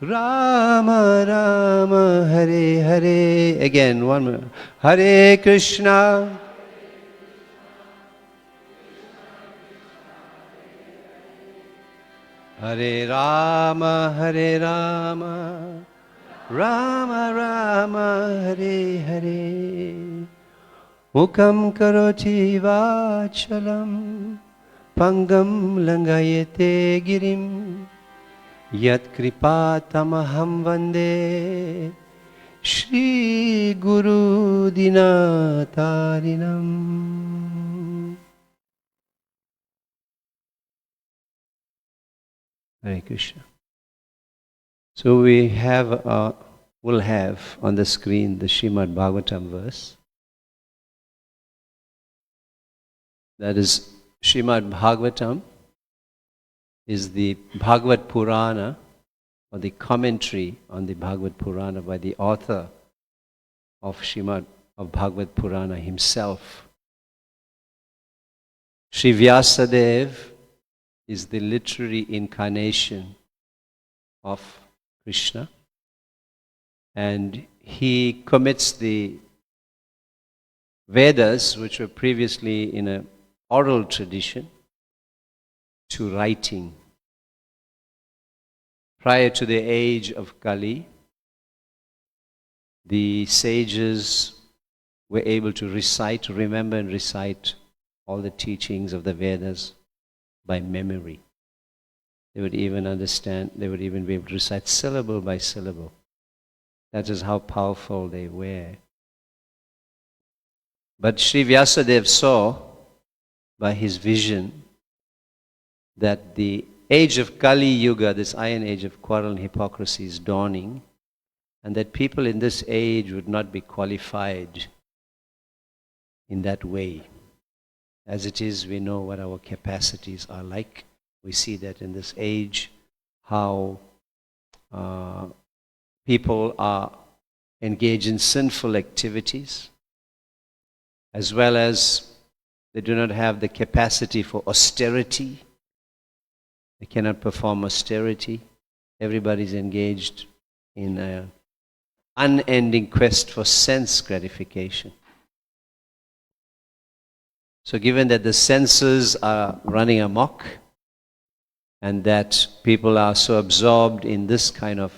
Rama Rama, Hare Hare. Again, one more. Hare Krishna, Hare Rama, Rama Rama, Hare Hare. Mukam karoti vachalam, pangam langayate girim, yat kripa tamaham vande, Shri Guru Dinatarinam. Hare Krishna. So we will have on the screen the Srimad Bhagavatam verse. That is, Srimad Bhagavatam is the Bhagavad Purana, or the commentary on the Bhagavad Purana by the author of Bhagavad Purana himself. Sri Vyasadeva is the literary incarnation of Krishna, and he commits the Vedas, which were previously in an oral tradition, to writing. Prior to the age of Kali, the sages were able to remember and recite all the teachings of the Vedas by memory. They would even be able to recite syllable by syllable. That is how powerful they were. But Sri Vyasadeva saw by his vision that the age of Kali Yuga, this iron age of quarrel and hypocrisy, is dawning, and that people in this age would not be qualified in that way. As it is, we know what our capacities are like. We see that in this age, how people are engaged in sinful activities, as well as they do not have the capacity for austerity. They cannot perform austerity. everybody's engaged in an unending quest for sense gratification. So given that the senses are running amok, and that people are so absorbed in this kind of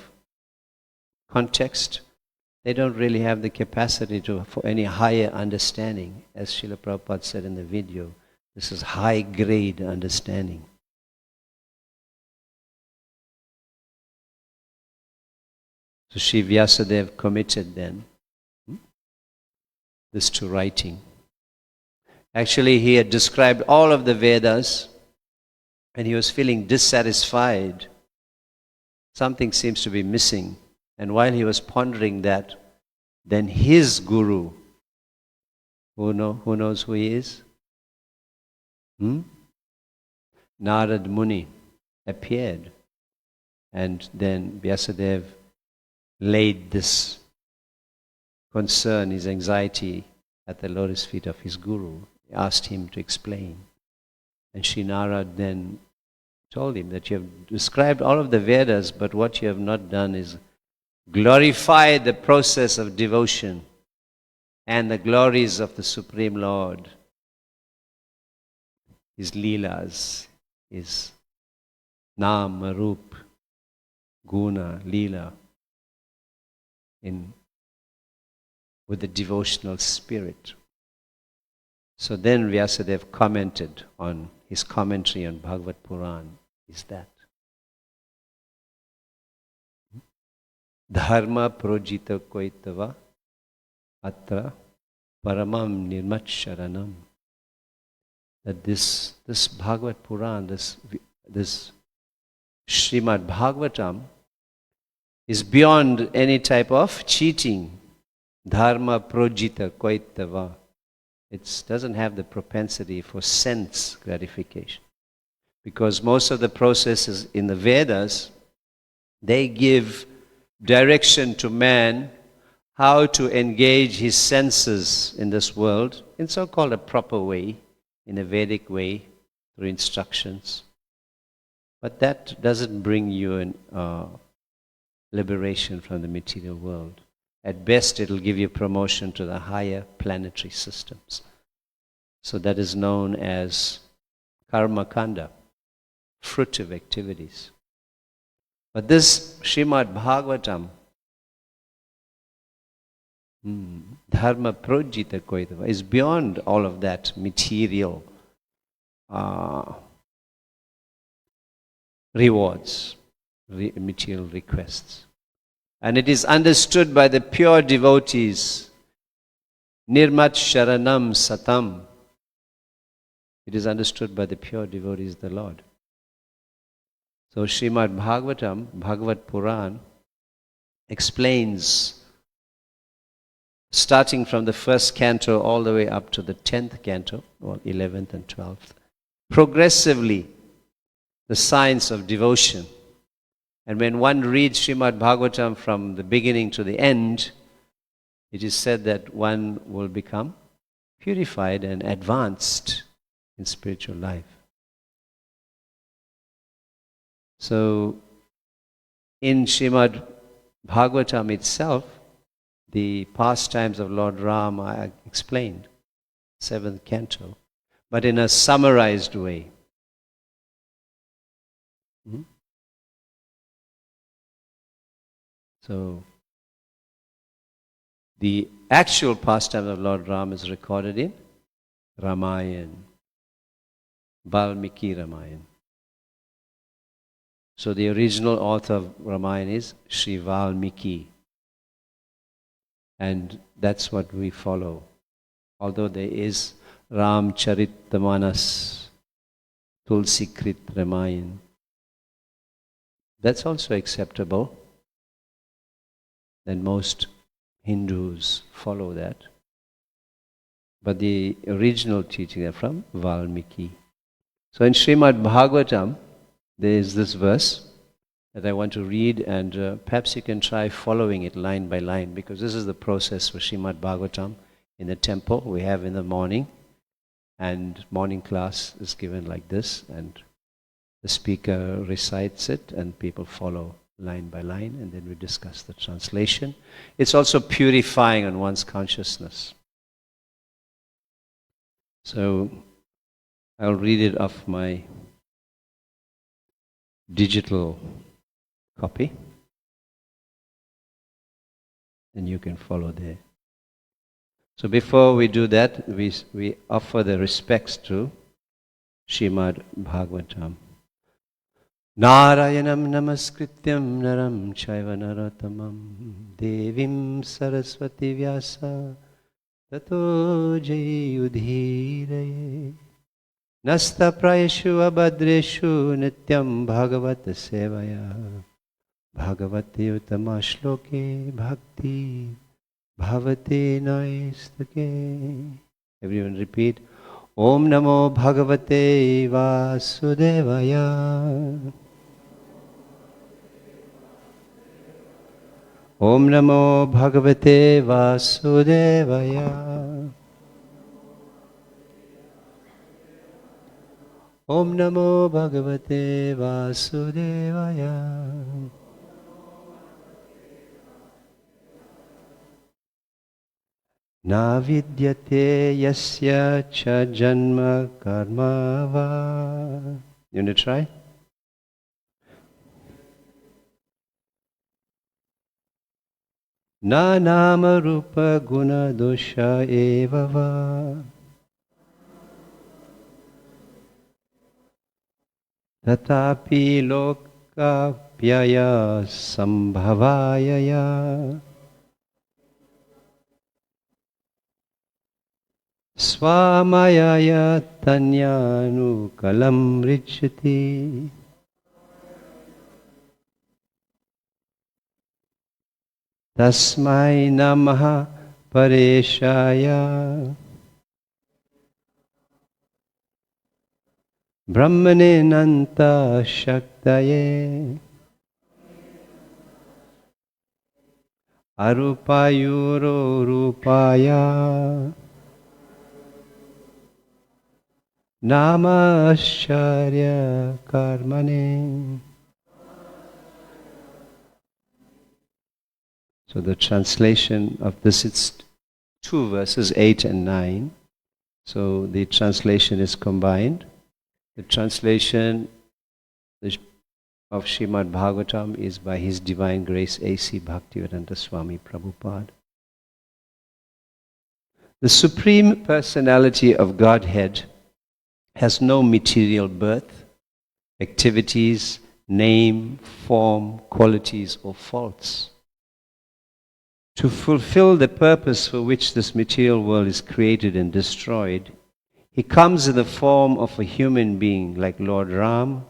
context, they don't really have the capacity for any higher understanding. As Srila Prabhupada said in the video, this is high-grade understanding. So Sri Vyasadeva committed then this to writing. Actually, he had described all of the Vedas, and he was feeling dissatisfied. Something seems to be missing. And while he was pondering that, then his guru, who knows who he is? Narad Muni appeared. And then Vyasadeva laid this concern, his anxiety, at the lotus feet of his guru. He asked him to explain. And Sri Narad then told him that you have described all of the Vedas, but what you have not done is glorify the process of devotion and the glories of the Supreme Lord, His Leelas, His Naam, Roop, Guna, Leela, with the devotional spirit. So then Vyasadeva commented on his commentary on Bhagavad Puran is that Dharma projita koitava atra paramam nirmatsharanam. That this Bhagavad Puran, this Srimad Bhagavatam is beyond any type of cheating. Dharma projita koitava. It doesn't have the propensity for sense gratification. Because most of the processes in the Vedas, they give direction to man how to engage his senses in this world in so-called a proper way, in a Vedic way, through instructions. But that doesn't bring you an liberation from the material world. At best, it will give you promotion to the higher planetary systems. So that is known as karma kanda, fruitive activities. But this Srimad Bhagavatam, dharma projita koitava, is beyond all of that material rewards, material requests. And it is understood by the pure devotees, nirmat sharanam satam. It is understood by the pure devotees, the Lord. So Srimad Bhagavatam, Bhagavad Puran, explains, starting from the first canto all the way up to the 10th canto, or 11th and 12th, progressively the science of devotion. And when one reads Srimad Bhagavatam from the beginning to the end, it is said that one will become purified and advanced in spiritual life. So, in Srimad Bhagavatam itself, the pastimes of Lord Ram are explained, 7th canto, but in a summarized way. So, the actual pastime of Lord Ram is recorded in Ramayana, Valmiki Ramayana. So the original author of Ramayana is Sri Valmiki. And that's what we follow. Although there is Ram Charitamanas, Tulsi Krit Ramayana. That's also acceptable. Then most Hindus follow that. But the original teaching are from Valmiki. So in Srimad Bhagavatam, there is this verse that I want to read, and perhaps you can try following it line by line, because this is the process for Srimad Bhagavatam in the temple we have in the morning, and morning class is given like this, and the speaker recites it and people follow. line by line, and then we discuss the translation. It's also purifying on one's consciousness. So I'll read it off my digital copy, and you can follow there. So before we do that, we offer the respects to Srimad Bhagavatam. Narayanam namaskrityam naram chaiva narottamam devim saraswati vyasa tato jayudhiraye nasta prayeshu abhadreshu nityam bhagavata sevaya bhagavati uttama shloke bhakti bhavate naistake. Everyone repeat. Om Namo Bhagavate Vasudevaya. Om Namo Bhagavate Vasudevaya. Om Namo Bhagavate Vasudevaya. Na vidyate yasya cha janma karma va. You want to try? Na nama rupa guna dosha eva va. Tatapi loka pyaya sambhavaya. Swamayaya tanyanu kalam richati. Tasmai namaha pareshaya. Brahmane nanta shaktaye. Arupayuro rupaya. Namasharya karmane. So the translation of this, it's 2 verses, 8 and 9. So the translation is combined. The translation of Srimad Bhagavatam is by His Divine Grace A.C. Bhaktivedanta Swami Prabhupada. The Supreme Personality of Godhead has no material birth, activities, name, form, qualities, or faults. To fulfill the purpose for which this material world is created and destroyed, He comes in the form of a human being like Lord Ram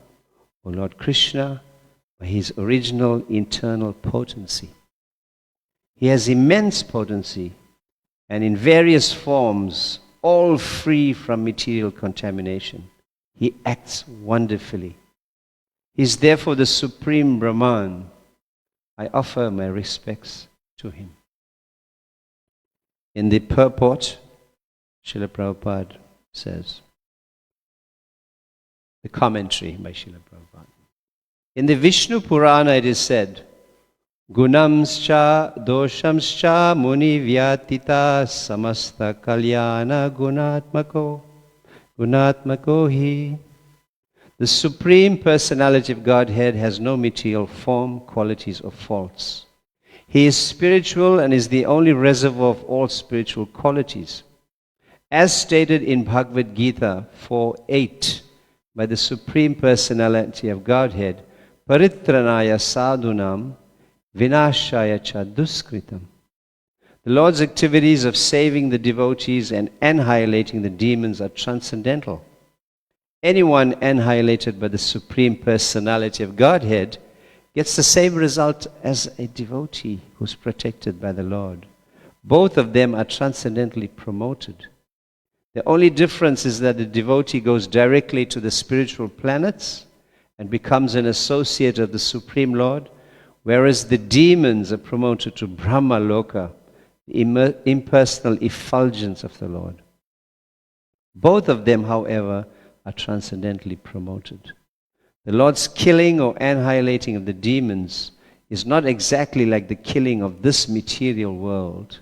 or Lord Krishna by His original internal potency. He has immense potency and in various forms, all free from material contamination. He acts wonderfully. He is therefore the Supreme Brahman. I offer my respects to Him. In the purport, Srila Prabhupada says, the commentary by Srila Prabhupada. In the Vishnu Purana it is said, Gunamscha doshamscha muni vyatita samasta kalyana gunatmako hi. The Supreme Personality of Godhead has no material form, qualities, or faults. He is spiritual and is the only reservoir of all spiritual qualities. As stated in Bhagavad Gita 4:8 by the Supreme Personality of Godhead, Paritranaya sadhunam vinashaya cha duskritam. The Lord's activities of saving the devotees and annihilating the demons are transcendental. Anyone annihilated by the Supreme Personality of Godhead gets the same result as a devotee who's protected by the Lord. Both of them are transcendently promoted. The only difference is that the devotee goes directly to the spiritual planets and becomes an associate of the Supreme Lord, whereas the demons are promoted to Brahma Loka, the impersonal effulgence of the Lord. Both of them, however, are transcendently promoted. The Lord's killing or annihilating of the demons is not exactly like the killing of this material world.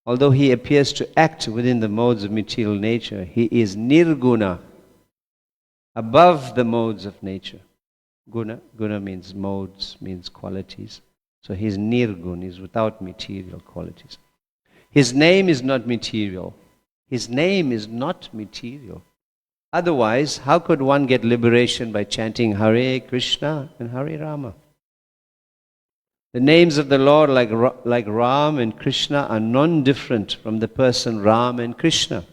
Although he appears to act within the modes of material nature, he is nirguna, above the modes of nature. Guna means modes, means qualities. So he's nirgun, he's without material qualities. His name is not material. His name is not material. Otherwise, how could one get liberation by chanting Hare Krishna and Hare Rama? The names of the Lord, like Ram and Krishna, are non-different from the person Ram and Krishna.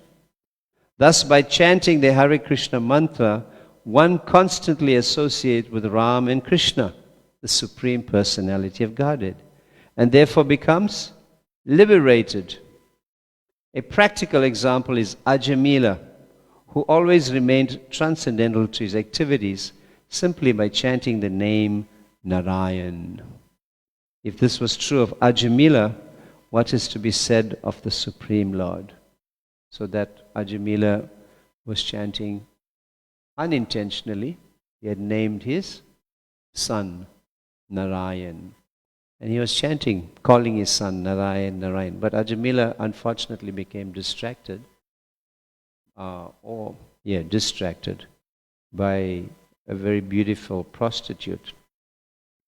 Thus, by chanting the Hare Krishna mantra, one constantly associates with Ram and Krishna, the Supreme Personality of Godhead, and therefore becomes liberated. A practical example is Ajamila, who always remained transcendental to his activities simply by chanting the name Narayan. If this was true of Ajamila, what is to be said of the Supreme Lord? So that Ajamila was chanting unintentionally. He had named his son Narayan. And he was chanting, calling his son Narayan, Narayan. But Ajamila unfortunately became distracted, distracted by a very beautiful prostitute.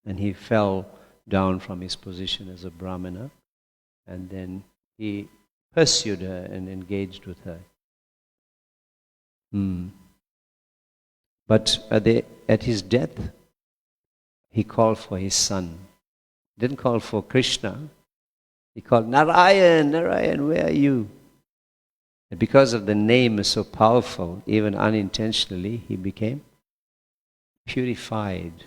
And he fell down from his position as a Brahmana. And then he pursued her and engaged with her. But at his death, he called for his son. He didn't call for Krishna. He called, Narayan, Narayan, where are you? And because of the name is so powerful, even unintentionally, he became purified.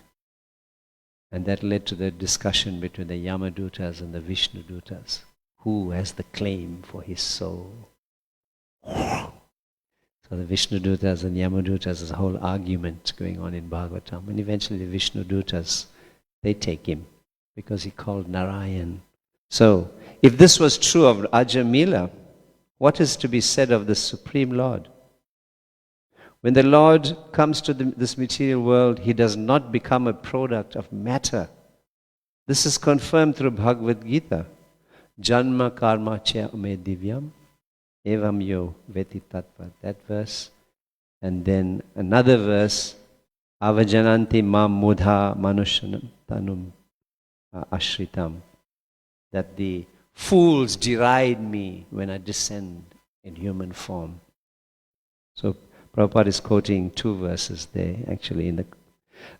And that led to the discussion between the Yamadutas and the Vishnudutas. Who has the claim for his soul? So the Vishnudutas and Yamadutas, there's a whole argument going on in Bhagavatam. And eventually the Vishnudutas, they take him because he called Narayan. So, if this was true of Ajamila, what is to be said of the Supreme Lord? When the Lord comes to this material world, he does not become a product of matter. This is confirmed through Bhagavad Gita. Janma karma cha me divyam evam yo veti tattva. That verse. And then another verse. Avajananti mam mudha manushanam tanum ashritam. That the fools deride me when I descend in human form. So Prabhupada is quoting two verses there, actually.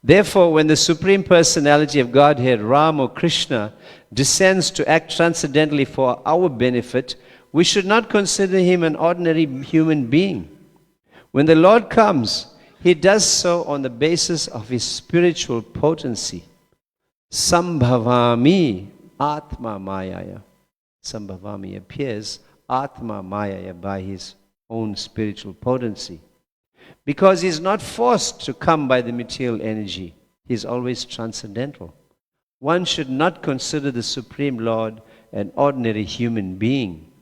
Therefore, when the Supreme Personality of Godhead, Ram or Krishna, descends to act transcendently for our benefit, we should not consider him an ordinary human being. When the Lord comes, he does so on the basis of his spiritual potency. Sambhavami Atma Mayaya. Sambhavami appears Atma Mayaya by his own spiritual potency. Because he is not forced to come by the material energy. He is always transcendental. One should not consider the Supreme Lord an ordinary human being.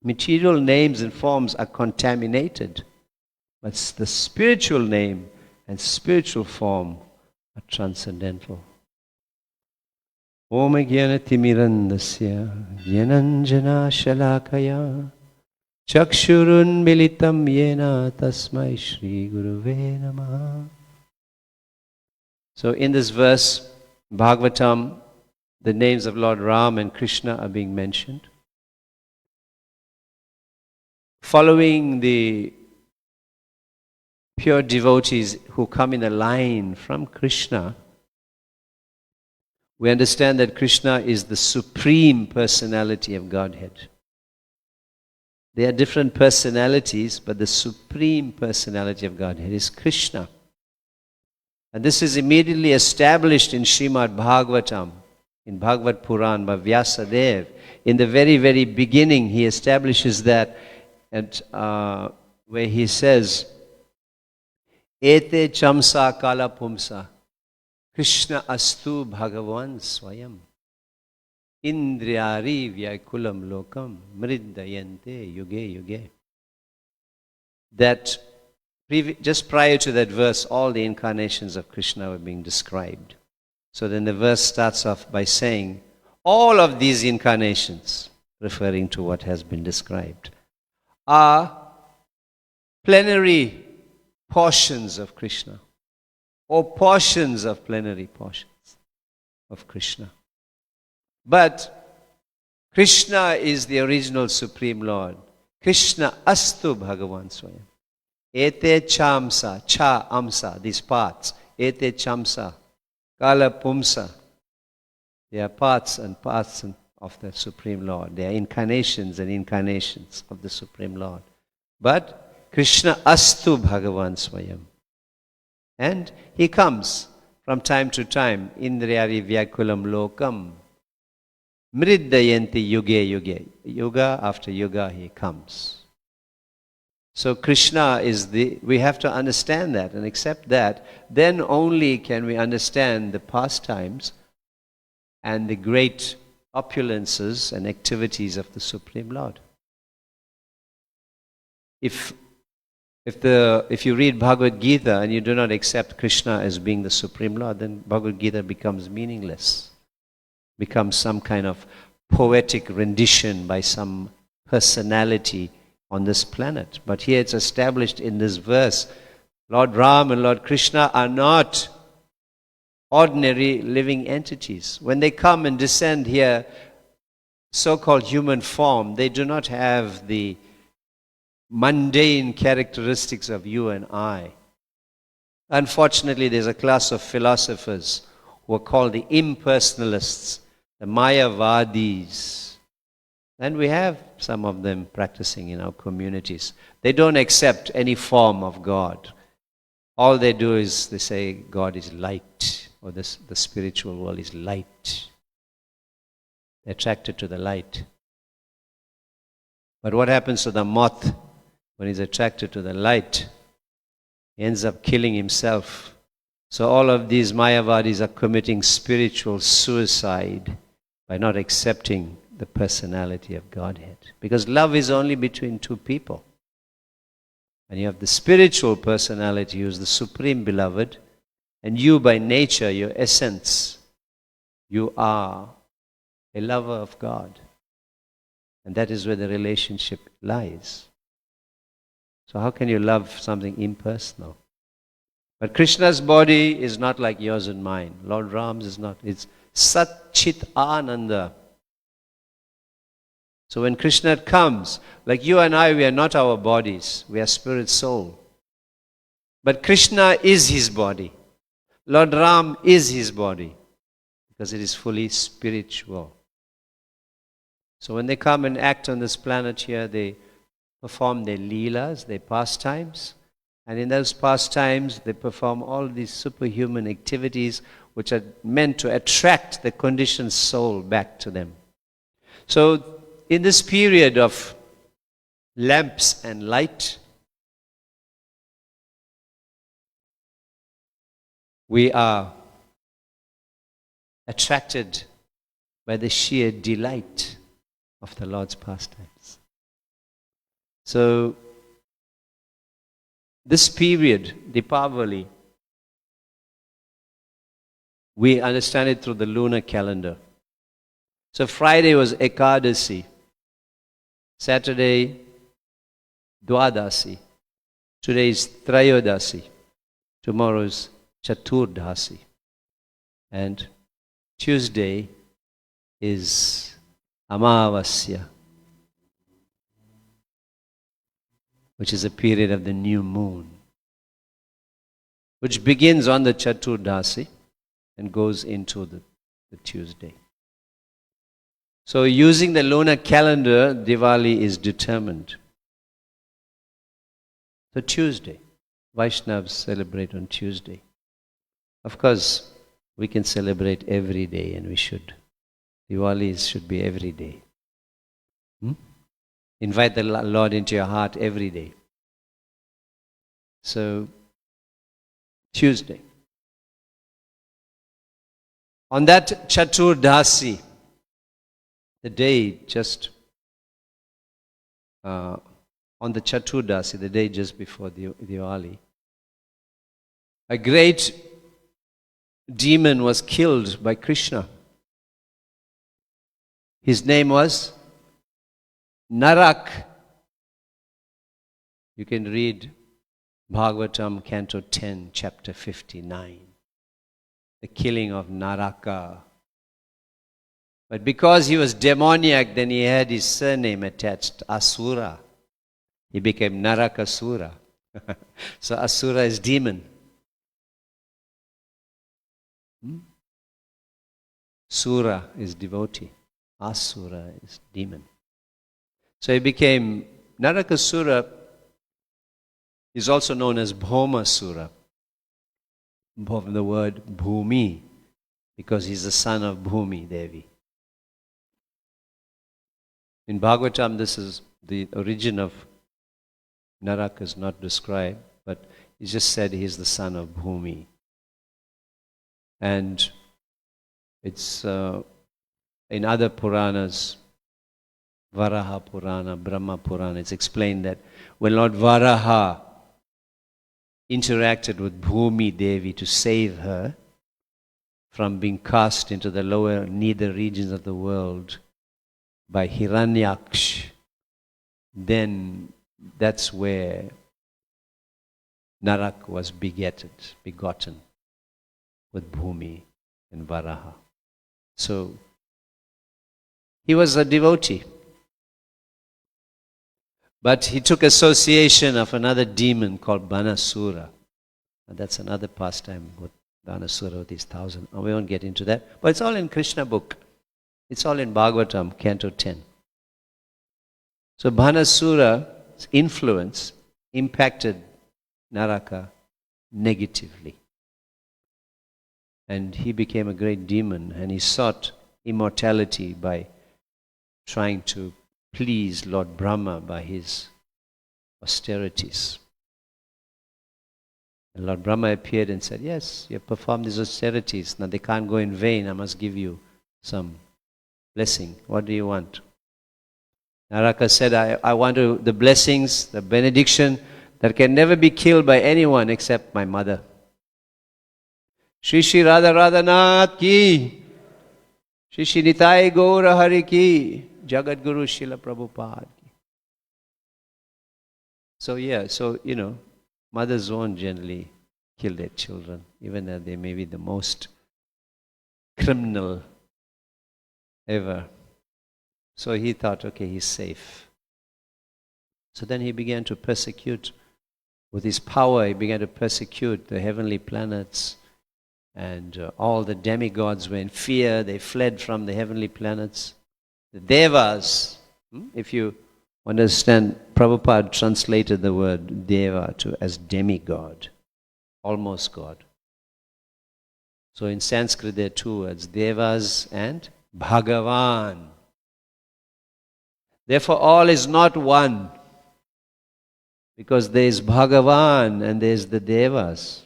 Material names and forms are contaminated, but the spiritual name and spiritual form are transcendental. Om Jnana-timirandasya Jnananjana Shalakaya Chakshurun militam yena tasmai Shri Guruve Namaha. So in this verse, Bhagavatam, the names of Lord Ram and Krishna are being mentioned. Following the pure devotees who come in a line from Krishna, we understand that Krishna is the Supreme Personality of Godhead. There are different personalities, but the Supreme Personality of Godhead is Krishna. And this is immediately established in Srimad Bhagavatam, in Bhagavad Puran by Vyasadeva. In the very, very beginning, he establishes that, where he says, Ete chamsa kala pumsa, Krishna astu bhagavan swayam. Indriyari vyakulam lokam mriddayante yuge yuge. That just prior to that verse, all the incarnations of Krishna were being described. So then the verse starts off by saying, all of these incarnations, referring to what has been described, are plenary portions of Krishna, or portions of plenary portions of Krishna. But Krishna is the original Supreme Lord. Krishna astu Bhagavan Swayam. Ete chamsa, cha amsa, these parts. Ete chamsa, kala pumsa. They are parts and parts of the Supreme Lord. They are incarnations and incarnations of the Supreme Lord. But Krishna astu Bhagavan Swayam. And he comes from time to time. Indriyari vyakulam lokam. Mriddayanti yuge yuge. Yuga after yuga he comes. So Krishna is we have to understand that and accept that. Then only can we understand the pastimes and the great opulences and activities of the Supreme Lord. If you read Bhagavad Gita and you do not accept Krishna as being the Supreme Lord, then Bhagavad Gita becomes meaningless. Becomes some kind of poetic rendition by some personality on this planet. But here it's established in this verse, Lord Ram and Lord Krishna are not ordinary living entities. When they come and descend here, so-called human form, they do not have the mundane characteristics of you and I. Unfortunately, there's a class of philosophers who are called the impersonalists, the Mayavadis. And we have some of them practicing in our communities. They don't accept any form of God. All they do is they say God is light, or the spiritual world is light. They're attracted to the light. But what happens to the moth when he's attracted to the light? He ends up killing himself. So all of these Mayavadis are committing spiritual suicide by not accepting the personality of Godhead. Because love is only between two people. And you have the spiritual personality who is the Supreme Beloved, and you by nature, your essence, you are a lover of God. And that is where the relationship lies. So how can you love something impersonal? But Krishna's body is not like yours and mine. Lord Ram's is not. It's Sat Chit Ananda. So when Krishna comes, like you and I, we are not our bodies. We are spirit soul. But Krishna is his body. Lord Ram is his body. Because it is fully spiritual. So when they come and act on this planet here, they perform their leelas, their pastimes. And in those pastimes, they perform all these superhuman activities which are meant to attract the conditioned soul back to them. So in this period of lamps and light, we are attracted by the sheer delight of the Lord's pastimes. So this period, Deepavali, we understand it through the lunar calendar. So Friday was Ekadasi, Saturday Dwadasi, today is Trayodasi, tomorrow is Chaturdasi, and Tuesday is Amavasya, which is a period of the new moon, which begins on the Chaturdasi and goes into the Tuesday. So using the lunar calendar, Diwali is determined. So Tuesday, Vaishnavas celebrate on Tuesday. Of course, we can celebrate every day, and we should. Diwali should be every day. Invite the Lord into your heart every day. So, Tuesday. On that Chaturdasi, the day just, on the Chaturdasi, the day just before Diwali, a great demon was killed by Krishna. His name was Narak. You can read Bhagavatam, Canto 10, Chapter 59. The killing of Naraka. But because he was demoniac, then he had his surname attached, Asura. He became Narakasura. So Asura is demon. Sura is devotee. Asura is demon. So he became Narakasura. Is also known as Bhomasura, from the word Bhumi, because he's the son of Bhumi Devi. In Bhagavatam, this is the origin of Naraka is not described, but he just said he's the son of Bhumi. And it's in other Puranas, Varaha Purana, Brahma Purana, it's explained that when Lord Varaha interacted with Bhumi Devi to save her from being cast into the lower, neither regions of the world by Hiranyaksh, then that's where Narak was begotten with Bhumi and Varaha. So he was a devotee. But he took association of another demon called Banasura. And that's another pastime with Banasura with his 1,000. We won't get into that. But it's all in Krishna book. It's all in Bhagavatam, Canto 10. So Banasura's influence impacted Naraka negatively. And he became a great demon, and he sought immortality by trying to please Lord Brahma by his austerities. And Lord Brahma appeared and said, yes, you have performed these austerities. Now they can't go in vain. I must give you some blessing. What do you want? Naraka said, I want the blessings, the benediction that can never be killed by anyone except my mother. Shri Shri Radha Radhanath ki, Shri Shri Nitai Gaura Hari ki, Jagat Guru Srila Prabhupada. So mothers won't generally kill their children, even though they may be the most criminal ever. So he thought, okay, he's safe. So then he began to persecute. With his power, he began to persecute the heavenly planets, and all the demigods were in fear. They fled from the heavenly planets. The Devas, if you understand, Prabhupada translated the word Deva as demigod, almost God. So in Sanskrit there are two words, Devas and Bhagavan. Therefore all is not one, because there is Bhagavan and there is the Devas.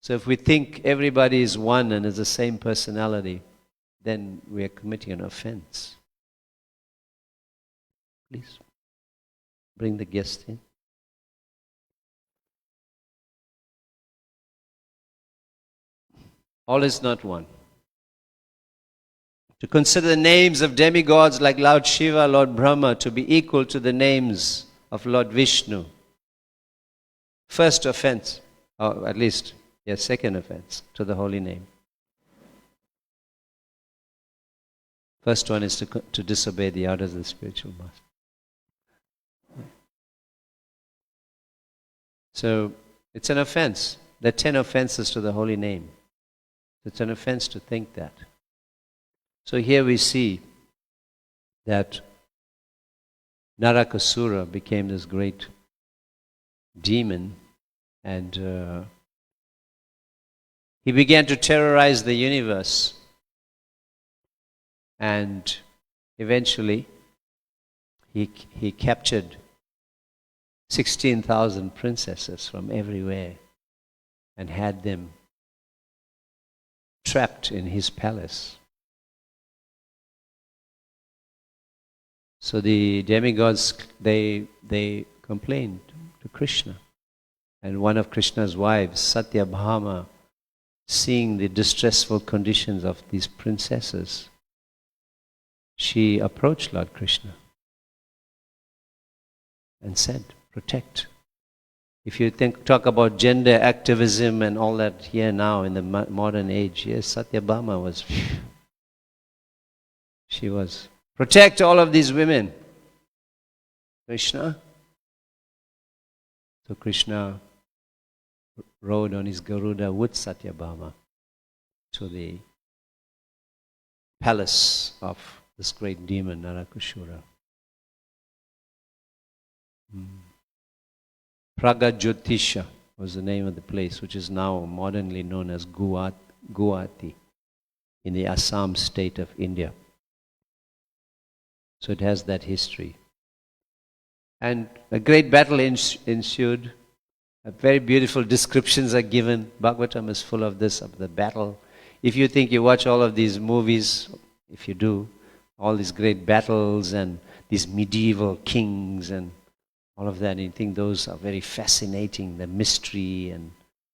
So if we think everybody is one and is the same personality, then we are committing an offense. Please, bring the guest in. All is not one. To consider the names of demigods like Lord Shiva, Lord Brahma to be equal to the names of Lord Vishnu. First offense, or at least, second offense to the holy name. First one is to disobey the orders of the spiritual master. So it's an offense. There are 10 offenses to the holy name. It's an offense to think that. So here we see that Narakasura became this great demon, and he began to terrorize the universe. And eventually, he captured 16,000 princesses from everywhere and had them trapped in his palace. So the demigods, they complained to Krishna. And one of Krishna's wives, Satyabhama, seeing the distressful conditions of these princesses, she approached Lord Krishna and said, protect. If you talk about gender activism and all that here now in the modern age, yes, Satyabhama was, she was, protect all of these women. Krishna. So Krishna rode on his Garuda with Satyabhama to the palace of this great demon, Narakasura. Pragajyotisha was the name of the place, which is now modernly known as Guwahati in the Assam state of India. So it has that history. And a great battle ensued. Very beautiful descriptions are given. Bhagavatam is full of this, of the battle. If you think you watch all of these movies, if you do, all these great battles and these medieval kings and all of that, and you think those are very fascinating, the mystery and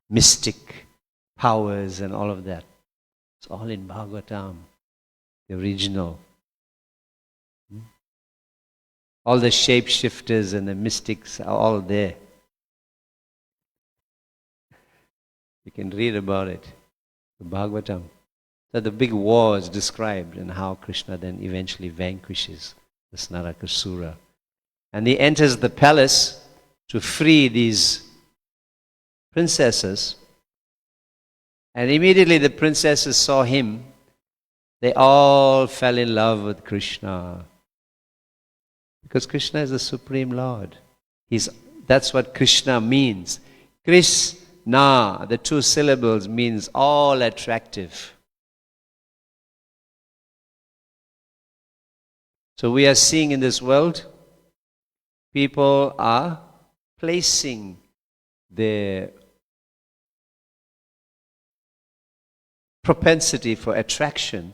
mystic powers and all of that. It's all in Bhagavatam, the original. All the shapeshifters and the mystics are all there. You can read about it, the Bhagavatam. So the big war is described and how Krishna then eventually vanquishes this Narakasura. And he enters the palace to free these princesses. And immediately the princesses saw him. They all fell in love with Krishna. Because Krishna is the Supreme Lord. That's what Krishna means. Krishna, the two syllables, means all attractive. So we are seeing in this world, people are placing their propensity for attraction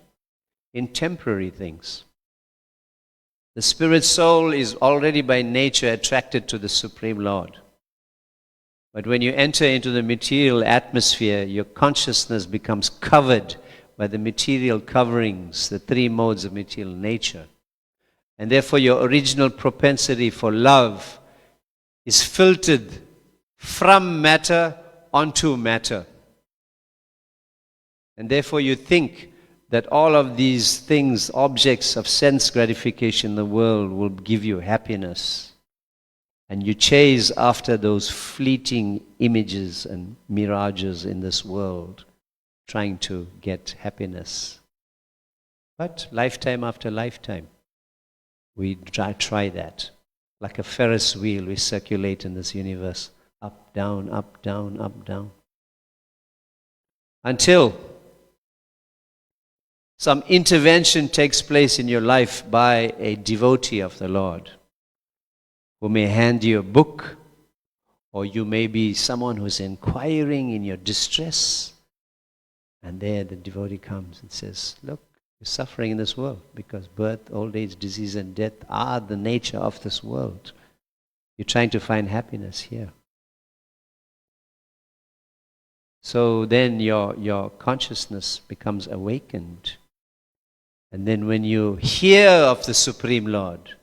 in temporary things. The spirit soul is already by nature attracted to the Supreme Lord. But when you enter into the material atmosphere, your consciousness becomes covered by the material coverings, the three modes of material nature. And therefore your original propensity for love is filtered from matter onto matter. And therefore you think that all of these things, objects of sense gratification in the world, will give you happiness. And you chase after those fleeting images and mirages in this world, trying to get happiness. But lifetime after lifetime, we try that. Like a Ferris wheel, we circulate in this universe, up, down, up, down, up, down. Until some intervention takes place in your life by a devotee of the Lord, who may hand you a book, or you may be someone who's inquiring in your distress, and there the devotee comes and says, look, you're suffering in this world because birth, old age, disease and death are the nature of this world. You're trying to find happiness here. So then your consciousness becomes awakened. And then when you hear of the Supreme Lord,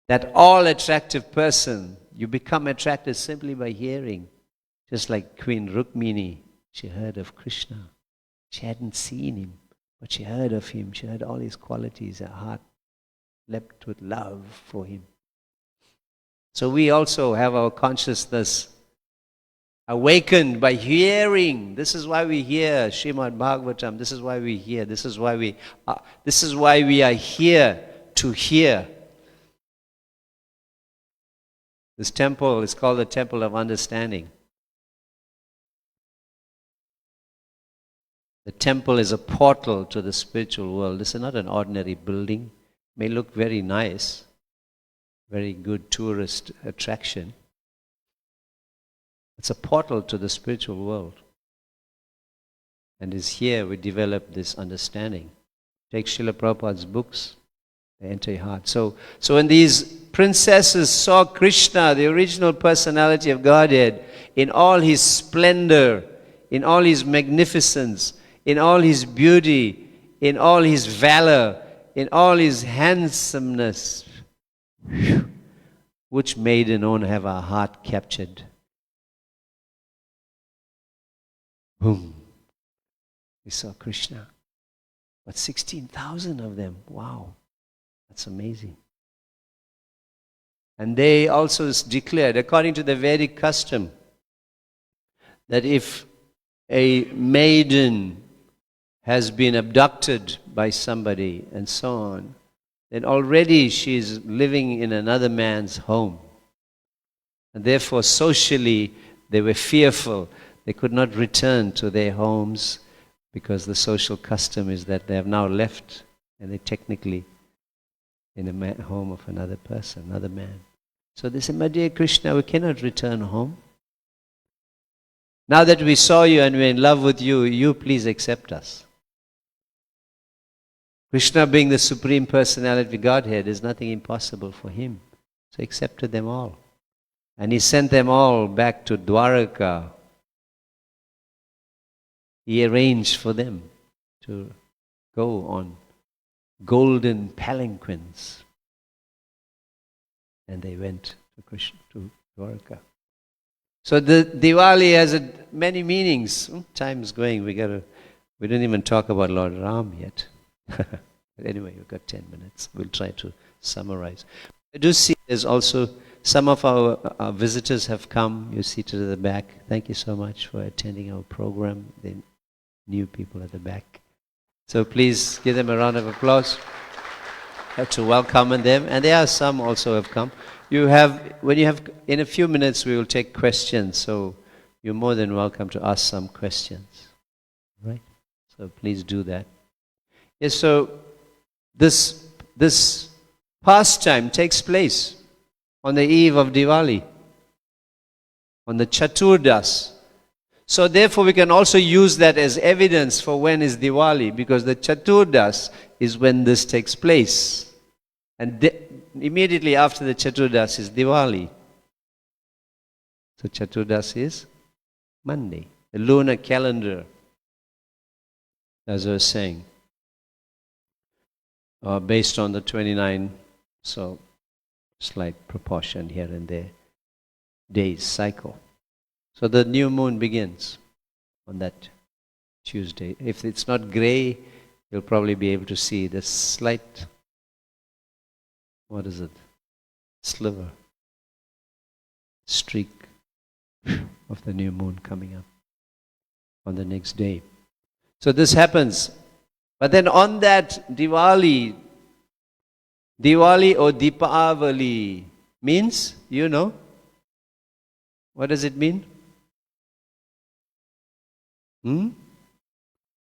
that all-attractive person, you become attracted simply by hearing. Just like Queen Rukmini, she heard of Krishna. She hadn't seen him, but she heard of him. She heard all his qualities. Her heart leapt with love for him. So we also have our consciousness awakened by hearing. This is why we hear Srimad Bhagavatam. This is why we hear. This is why we are here to hear. This temple is called the Temple of Understanding. The temple is a portal to the spiritual world. This is not an ordinary building. It may look very nice, very good tourist attraction. It's a portal to the spiritual world. And it's here we develop this understanding. Take Srila Prabhupada's books, they enter your heart. So when these princesses saw Krishna, the original personality of Godhead, in all his splendor, in all his magnificence, in all his beauty, in all his valor, in all his handsomeness. Which maiden won't have our heart captured? Boom. We saw Krishna. But 16,000 of them. Wow. That's amazing. And they also declared, according to the Vedic custom, that if a maiden has been abducted by somebody and so on, then already she is living in another man's home. And therefore, socially, they were fearful. They could not return to their homes because the social custom is that they have now left and they're technically in a home of another person, another man. So they said, my dear Krishna, we cannot return home. Now that we saw you and we're in love with you, you please accept us. Krishna being the Supreme Personality Godhead, there's nothing impossible for him. So he accepted them all. And he sent them all back to Dwaraka. He arranged for them to go on golden palanquins. And they went to Krishna, to Dwaraka. So the Diwali has many meanings. Time's going. We didn't even talk about Lord Ram yet. But anyway, we've got 10 minutes. We'll try to summarize. I do see there's also some of our visitors have come. You're seated at the back. Thank you so much for attending our program. The new people at the back. So please give them a round of applause. Have to welcome them. And there are some also have come. In a few minutes we will take questions. So you're more than welcome to ask some questions. Right? So please do that. Yes, so this pastime takes place on the eve of Diwali, on the Chaturdas. So therefore we can also use that as evidence for when is Diwali, because the Chaturdas is when this takes place. And immediately after the Chaturdas is Diwali. So Chaturdas is Monday, the lunar calendar, as I was saying. Based on the 29, so slight proportion here and there, days cycle. So the new moon begins on that Tuesday. If it's not grey, you'll probably be able to see the slight, sliver, streak of the new moon coming up on the next day. So this happens. But then on that Diwali or Deepavali means, what does it mean? A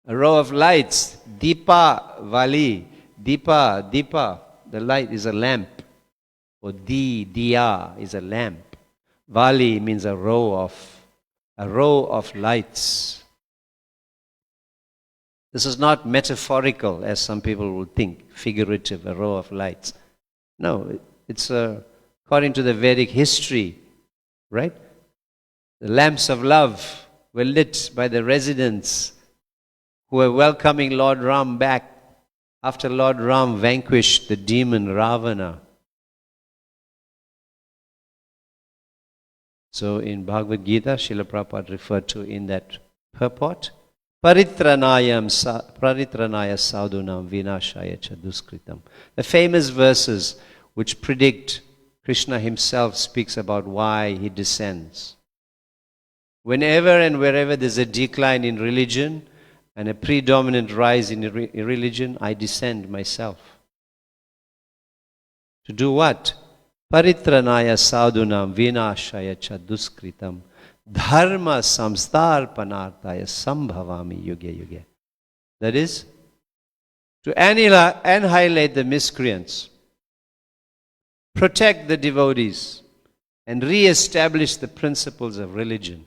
row of lights. Deepavali. Deepa. The light is a lamp. Or diya is a lamp. Vali means a row of lights. This is not metaphorical, as some people will think, figurative, a row of lights. No, it's according to the Vedic history, right? The lamps of love were lit by the residents who were welcoming Lord Ram back after Lord Ram vanquished the demon Ravana. So in Bhagavad Gita, Srila Prabhupada referred to in that purport, Paritranaya sadhunam vinashaya cha duskritam. The famous verses which predict, Krishna himself speaks about why he descends. Whenever and wherever there's a decline in religion and a predominant rise in religion, I descend myself. To do what? Paritranaya sadhunam vinashaya cha duskritam. Dharma samstar panartaya sambhavami yuge yuge. That is, to annihilate the miscreants, protect the devotees, and re-establish the principles of religion.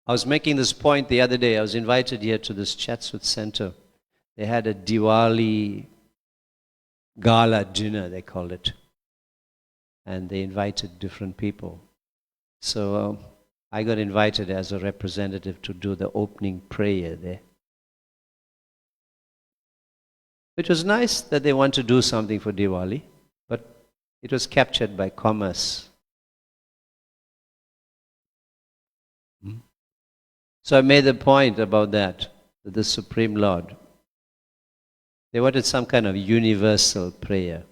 I was making this point the other day. I was invited here to this Chatswood Center. They had a Diwali gala dinner, they called it. And they invited different people. So I got invited as a representative to do the opening prayer there. It was nice that they want to do something for Diwali, but it was captured by commerce. So I made the point about that the Supreme Lord, they wanted some kind of universal prayer,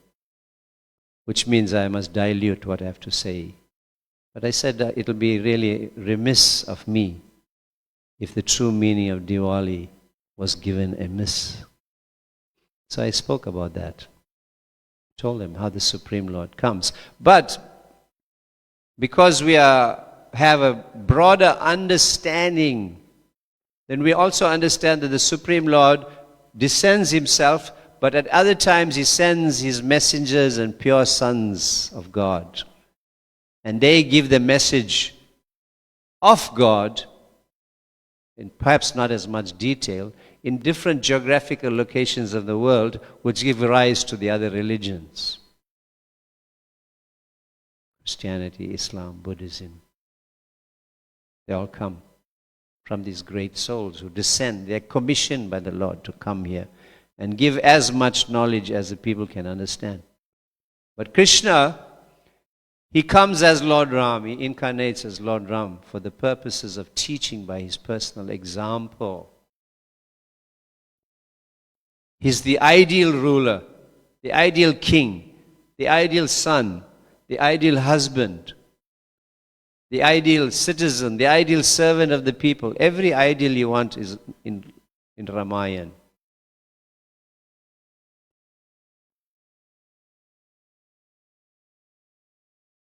which means I must dilute what I have to say. But I said that it will be really remiss of me if the true meaning of Diwali was given amiss. So I spoke about that. Told him how the Supreme Lord comes. But because we have a broader understanding, then we also understand that the Supreme Lord descends himself, but at other times he sends his messengers and pure sons of God. And they give the message of God, in perhaps not as much detail, in different geographical locations of the world, which give rise to the other religions. Christianity, Islam, Buddhism. They all come from these great souls who descend. They are commissioned by the Lord to come here and give as much knowledge as the people can understand. But Krishna, he comes as Lord Ram, he incarnates as Lord Ram for the purposes of teaching by his personal example. He's the ideal ruler, the ideal king, the ideal son, the ideal husband, the ideal citizen, the ideal servant of the people. Every ideal you want is in Ramayana.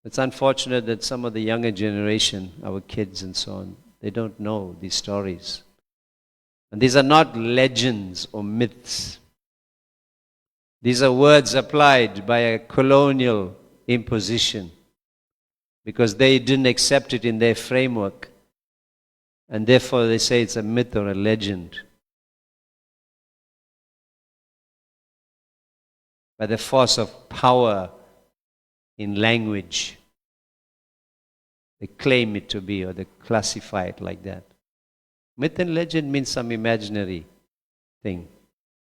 It's unfortunate that some of the younger generation, our kids and so on, they don't know these stories. And these are not legends or myths. These are words applied by a colonial imposition because they didn't accept it in their framework. And therefore they say it's a myth or a legend. By the force of power in language, they claim it to be, or they classify it like that. Myth and legend means some imaginary thing.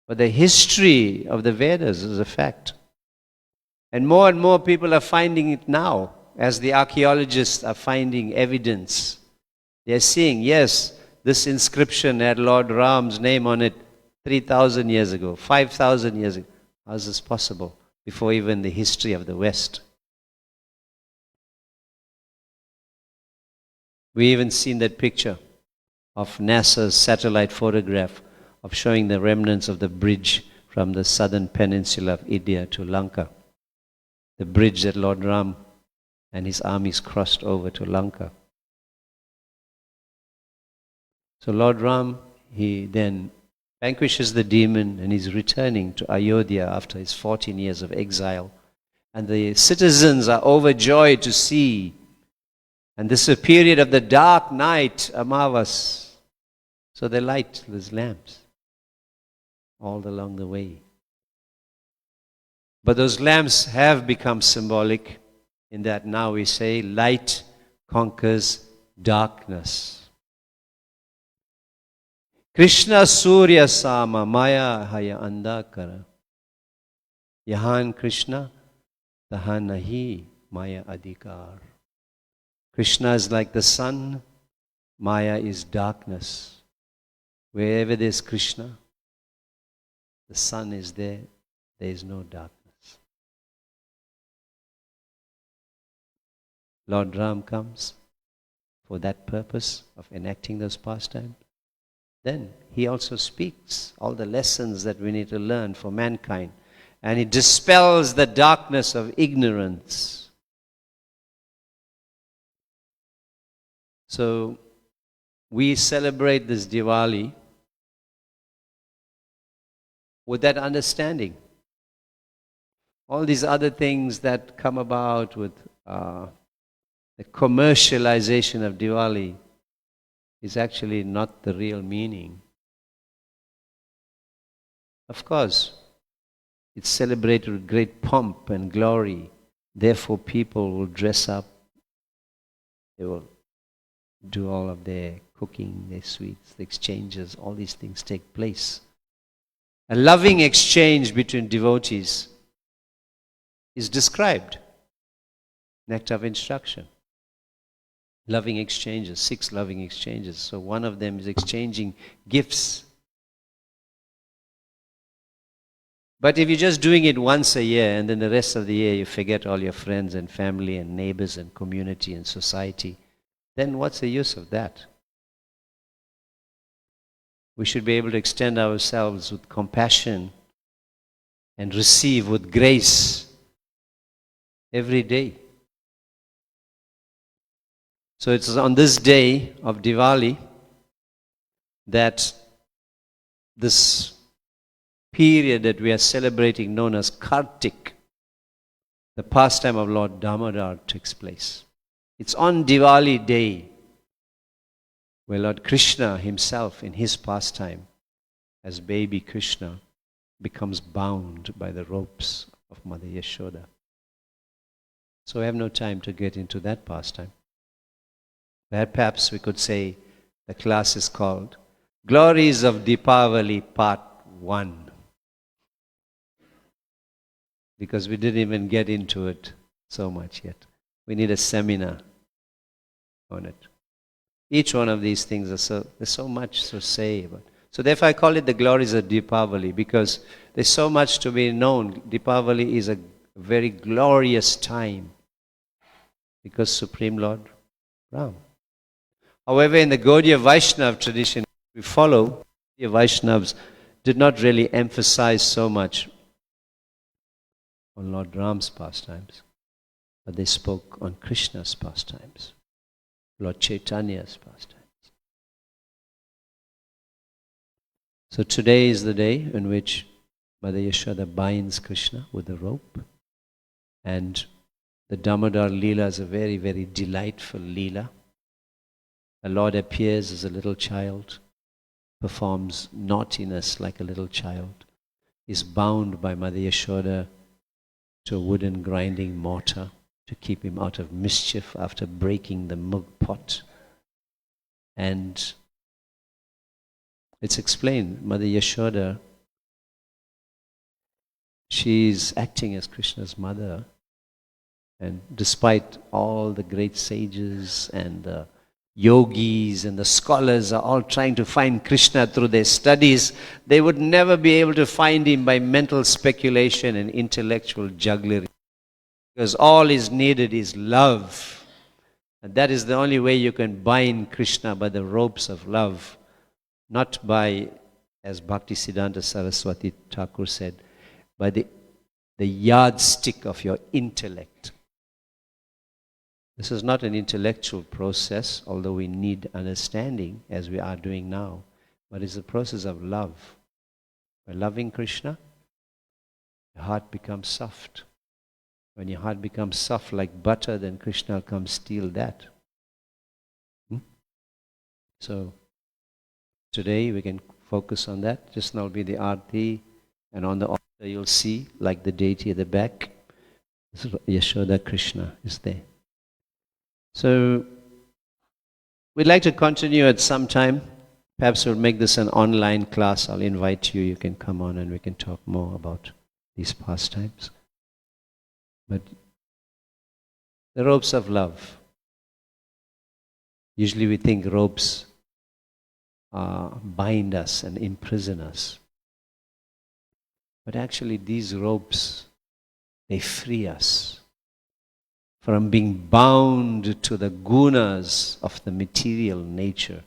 But the history of the Vedas is a fact. And more people are finding it now, as the archaeologists are finding evidence. They are seeing, yes, this inscription had Lord Ram's name on it 3,000 years ago, 5,000 years ago. How is this possible? Before even the history of the West. We even seen that picture of NASA's satellite photograph of showing the remnants of the bridge from the southern peninsula of India to Lanka. The bridge that Lord Ram and his armies crossed over to Lanka. So Lord Ram, he then vanquishes the demon and he's returning to Ayodhya after his 14 years of exile. And the citizens are overjoyed to see. And this is a period of the dark night, Amavas. So they light these lamps all along the way. But those lamps have become symbolic in that now we say light conquers darkness. Krishna Surya Sama Maya Haya Andakara. Yahan Krishna Tahan Nahi Maya Adhikar. Krishna is like the sun, Maya is darkness. Wherever there's Krishna, the sun is there, there is no darkness. Lord Ram comes for that purpose of enacting those pastimes. Then he also speaks all the lessons that we need to learn for mankind. And he dispels the darkness of ignorance. So we celebrate this Diwali with that understanding. All these other things that come about with the commercialization of Diwali is actually not the real meaning. Of course, it's celebrated with great pomp and glory. Therefore, people will dress up. They will do all of their cooking, their sweets, the exchanges, all these things take place. A loving exchange between devotees is described. Nectar of instruction. Loving exchanges, 6 loving exchanges. So one of them is exchanging gifts. But if you're just doing it once a year and then the rest of the year you forget all your friends and family and neighbors and community and society, then what's the use of that? We should be able to extend ourselves with compassion and receive with grace every day. So it's on this day of Diwali that this period that we are celebrating known as Kartik, the pastime of Lord Damodar, takes place. It's on Diwali day where Lord Krishna himself in his pastime as baby Krishna becomes bound by the ropes of Mother Yashoda. So we have no time to get into that pastime. Perhaps we could say the class is called Glories of Deepavali Part 1. Because we didn't even get into it so much yet. We need a seminar on it. Each one of these things, there's so much to say about. So therefore I call it the glories of Deepavali, because there's so much to be known. Deepavali is a very glorious time because Supreme Lord Ram. However, in the Gaudiya Vaishnav tradition we follow, the Vaishnavas did not really emphasize so much on Lord Ram's pastimes, but they spoke on Krishna's pastimes, Lord Chaitanya's pastimes. So today is the day in which Mother Yashoda binds Krishna with a rope, and the Damodar Leela is a very, very delightful Leela. The Lord appears as a little child, performs naughtiness like a little child, is bound by Mother Yashoda to a wooden grinding mortar to keep him out of mischief after breaking the milk pot. And it's explained, Mother Yashoda, she's acting as Krishna's mother, and despite all the great sages and the yogis and the scholars are all trying to find Krishna through their studies, they would never be able to find him by mental speculation and intellectual jugglery. Because all is needed is love. And that is the only way you can bind Krishna, by the ropes of love. Not by, as Bhaktisiddhanta Saraswati Thakur said, by the yardstick of your intellect. This is not an intellectual process, although we need understanding as we are doing now, but it's a process of love. By loving Krishna, your heart becomes soft. When your heart becomes soft like butter, then Krishna will come steal that. So today we can focus on that. Just now will be the Aarti, and on the altar you'll see, like the deity at the back, Yashoda Krishna is there. So we'd like to continue at some time. Perhaps we'll make this an online class. I'll invite you. You can come on and we can talk more about these pastimes. But the ropes of love. Usually we think ropes bind us and imprison us. But actually these ropes, they free us from being bound to the gunas of the material nature.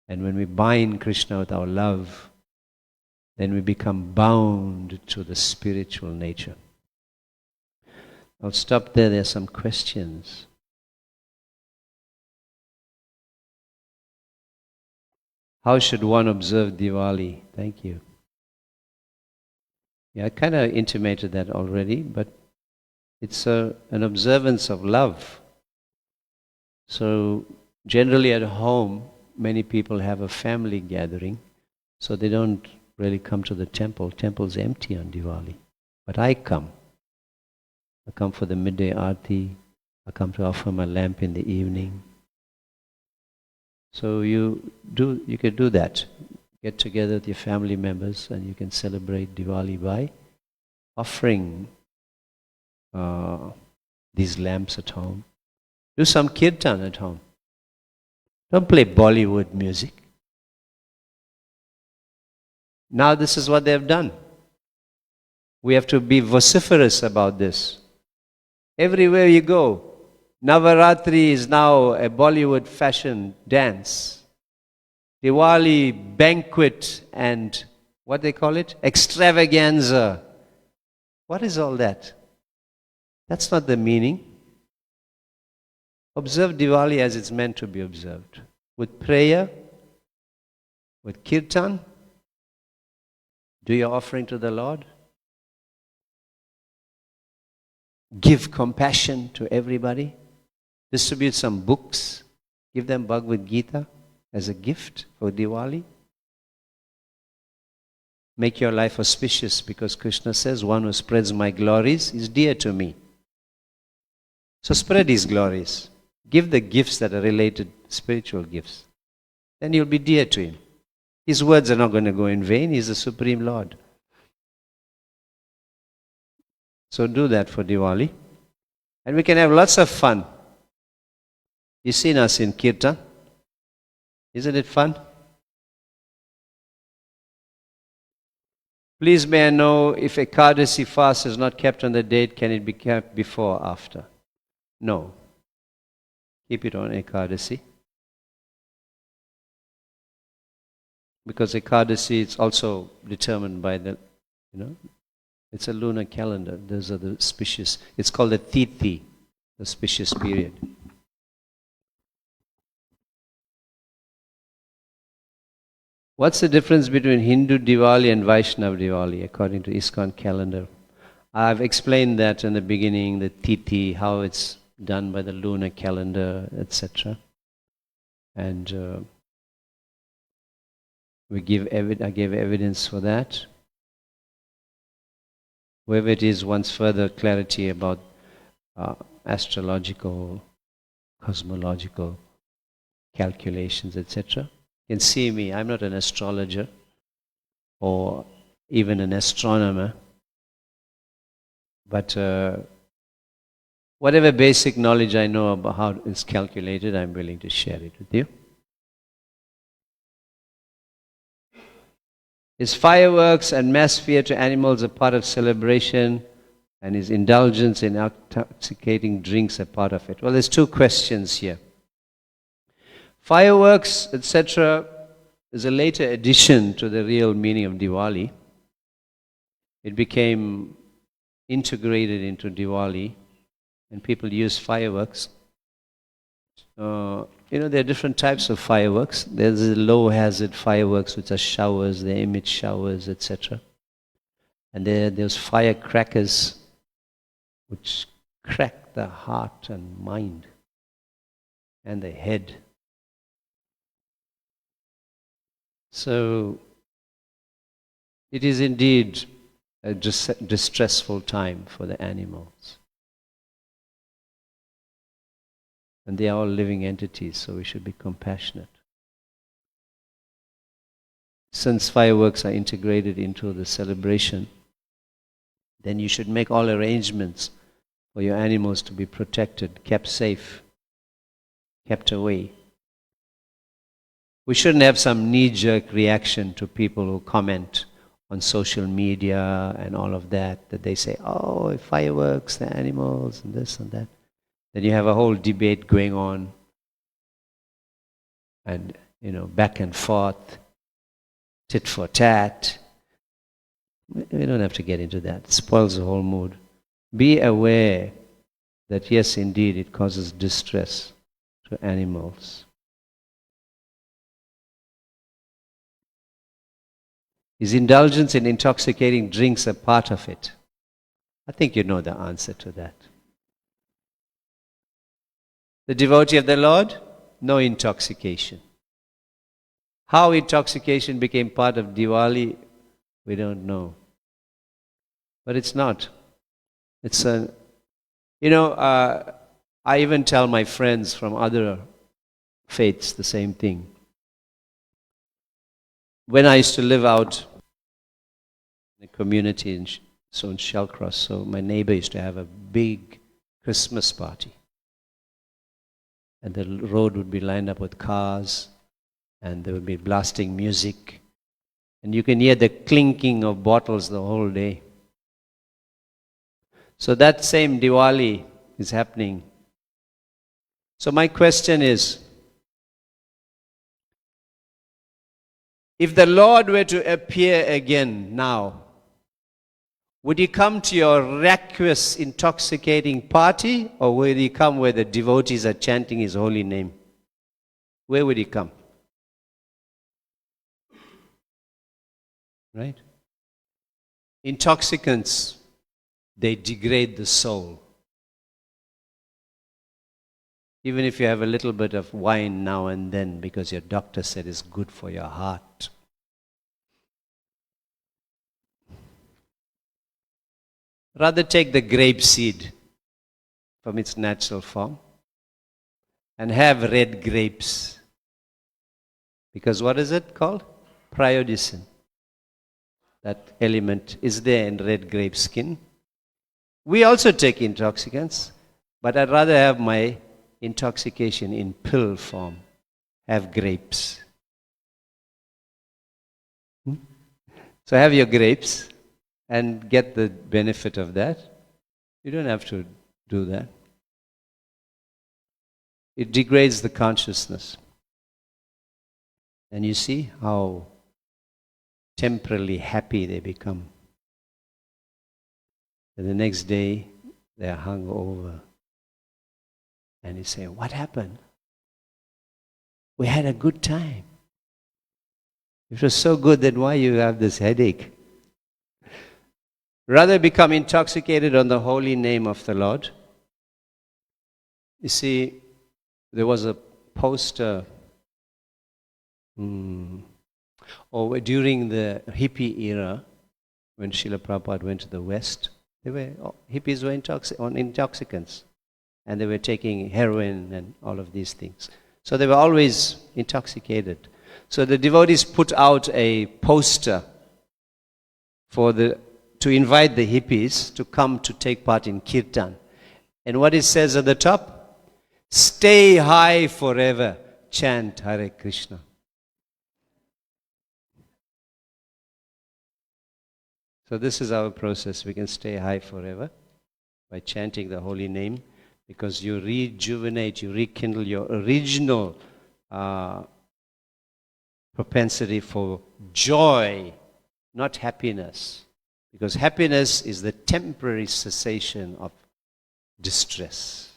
And when we bind Krishna with our love, then we become bound to the spiritual nature. I'll stop there. There are some questions. How should one observe Diwali? Thank you. Yeah, I kind of intimated that already, but it's an observance of love. So generally at home, many people have a family gathering, so they don't really come to the temple. Temple's empty on Diwali. But I come. I come for the midday aarti, I come to offer my lamp in the evening. So you can do that. Get together with your family members and you can celebrate Diwali by offering these lamps at home. Do some kirtan at home. Don't play Bollywood music. Now this is what they have done. We have to be vociferous about this. Everywhere you go, Navaratri is now a Bollywood fashion dance. Diwali banquet and what they call it? Extravaganza. What is all that? That's not the meaning. Observe Diwali as it's meant to be observed. With prayer, with kirtan, do your offering to the Lord. Give compassion to everybody. Distribute some books. Give them Bhagavad Gita as a gift for Diwali. Make your life auspicious because Krishna says, one who spreads my glories is dear to me. So spread his glories. Give the gifts that are related, spiritual gifts. Then you'll be dear to him. His words are not going to go in vain. He's the Supreme Lord. So do that for Diwali. And we can have lots of fun. You've seen us in Kirtan. Isn't it fun? Please may I know if Ekadasi fast is not kept on the date, can it be kept before or after? No. Keep it on Ekadasi. Because Ekadasi is also determined by the, it's a lunar calendar. Those are the auspicious. It's called the Tithi, the auspicious period. What's the difference between Hindu Diwali and Vaishnava Diwali according to ISKCON calendar? I've explained that in the beginning, the Tithi, how it's done by the lunar calendar, etc. And I gave evidence for that. Whoever it is wants further clarity about astrological, cosmological calculations, etc. You can see me, I'm not an astrologer or even an astronomer, but whatever basic knowledge I know about how it's calculated, I'm willing to share it with you. Is fireworks and mass fear to animals a part of celebration, and is indulgence in intoxicating drinks a part of it? Well, there's two questions here. Fireworks, etc., is a later addition to the real meaning of Diwali. It became integrated into Diwali, and people use fireworks. There are different types of fireworks. There's the low-hazard fireworks, which are showers, they emit showers, etc. And there are those firecrackers, which crack the heart and mind and the head. So, it is indeed a distressful time for the animals. And they are all living entities, so we should be compassionate. Since fireworks are integrated into the celebration, then you should make all arrangements for your animals to be protected, kept safe, kept away. We shouldn't have some knee-jerk reaction to people who comment on social media and all of that they say, oh, fireworks, the animals, and this and that. Then you have a whole debate going on, and back and forth, tit for tat. We don't have to get into that. It spoils the whole mood. Be aware that yes, indeed, it causes distress to animals. Is indulgence in intoxicating drinks a part of it? I think you know the answer to that. The devotee of the Lord, no intoxication. How intoxication became part of Diwali, we don't know. But it's not. It's I even tell my friends from other faiths the same thing. When I used to live out in a community in Shellcross, so my neighbor used to have a big Christmas party. And the road would be lined up with cars, and they would be blasting music. And you can hear the clinking of bottles the whole day. So that same Diwali is happening. So my question is, if the Lord were to appear again now, would He come to your raucous, intoxicating party, or would He come where the devotees are chanting His holy name? Where would He come? Right? Intoxicants, they degrade the soul. Even if you have a little bit of wine now and then because your doctor said it's good for your heart. Rather take the grape seed from its natural form and have red grapes. Because what is it called? Priodicin. That element is there in red grape skin. We also take intoxicants, but I'd rather have my intoxication in pill form. Have grapes. So have your grapes and get the benefit of that. You don't have to do that. It degrades the consciousness. And you see how temporarily happy they become. And the next day, they're hung over. And you say, what happened? We had a good time. It was so good, then why you have this headache? Rather become intoxicated on the holy name of the Lord. You see, there was a poster during the hippie era, when Srila Prabhupada went to the West, hippies were on intoxicants, and they were taking heroin and all of these things. So they were always intoxicated. So the devotees put out a poster to invite the hippies to come to take part in kirtan. And what it says at the top? Stay high forever, chant Hare Krishna. So this is our process. We can stay high forever by chanting the holy name, because you rejuvenate, you rekindle your original propensity for joy, not happiness. Because happiness is the temporary cessation of distress.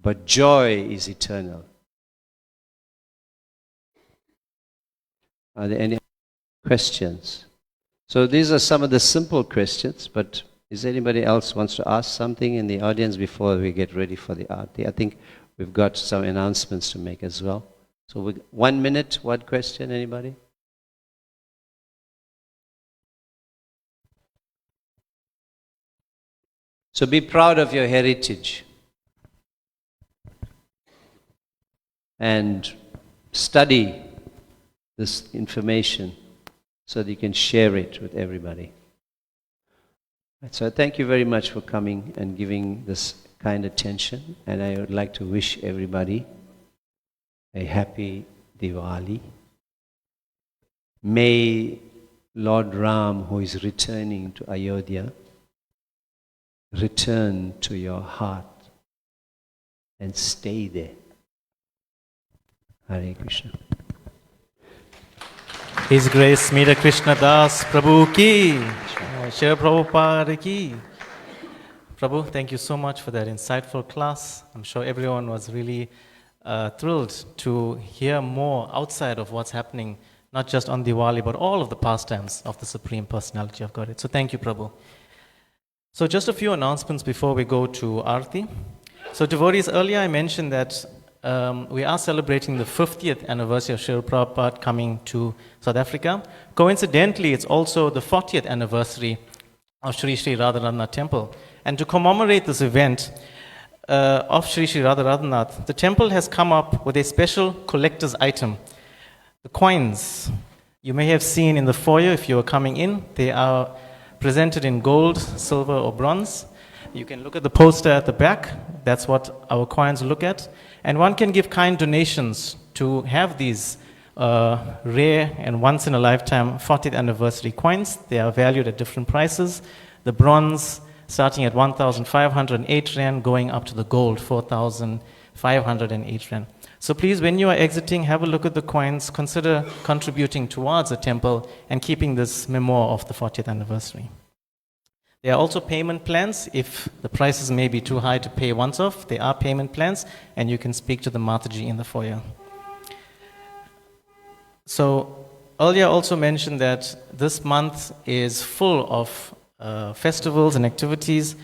But joy is eternal. Are there any questions? So these are some of the simple questions, but is anybody else wants to ask something in the audience before we get ready for the arati? I think we've got some announcements to make as well. So 1 minute, one question, anybody? So be proud of your heritage and study this information so that you can share it with everybody. So thank you very much for coming and giving this kind attention, and I would like to wish everybody a happy Diwali. May Lord Ram, who is returning to Ayodhya, return to your heart and stay there. Hare Krishna. His Grace Smita Krishna Das Prabhu ki, Srila Prabhupada ki. Prabhu, thank you so much for that insightful class. I'm sure everyone was really thrilled to hear more outside of what's happening, not just on Diwali, but all of the pastimes of the Supreme Personality of Godhead. So thank you, Prabhu. So just a few announcements before we go to Arti. So devotees, earlier I mentioned that we are celebrating the 50th anniversary of Srila Prabhupada coming to South Africa. Coincidentally, it's also the 40th anniversary of Sri Sri Radharana Temple. And to commemorate this event, of Sri Sri Radharanath, the temple has come up with a special collector's item. The coins you may have seen in the foyer if you are coming in. They are presented in gold, silver, or bronze. You can look at the poster at the back. That's what our coins look at. And one can give kind donations to have these rare and once-in-a-lifetime 40th anniversary coins. They are valued at different prices. The bronze starting at 1,508 Rand, going up to the gold, 4,508 Rand. So please, when you are exiting, have a look at the coins, consider contributing towards the temple and keeping this memoir of the 40th anniversary. There are also payment plans. If the prices may be too high to pay once off, there are payment plans, and you can speak to the Mataji in the foyer. So earlier also mentioned that this month is full of festivals and activities,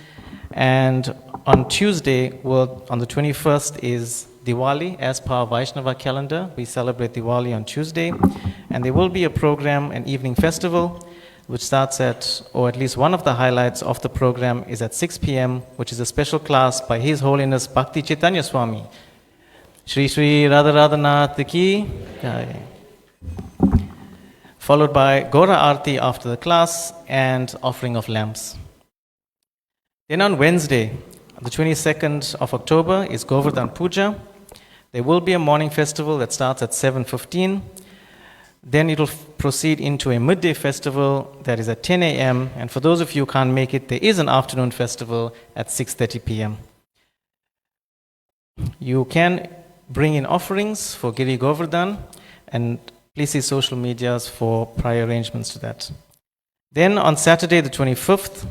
and on Tuesday, on the 21st, is Diwali. As per our Vaishnava calendar, we celebrate Diwali on Tuesday, and there will be a program, an evening festival, which starts at, or at least one of the highlights of the program is at 6 p.m., which is a special class by His Holiness Bhakti Chaitanya Swami. Shri Shri Radharanath ki Jai. Followed by Gora Arti after the class and offering of lamps. Then on Wednesday, the 22nd of October, is Govardhan Puja. There will be a morning festival that starts at 7:15. Then it will proceed into a midday festival that is at 10 a.m. And for those of you who can't make it, there is an afternoon festival at 6:30 p.m. You can bring in offerings for Giri Govardhan, and please see social medias for prior arrangements to that. Then on Saturday, the 25th,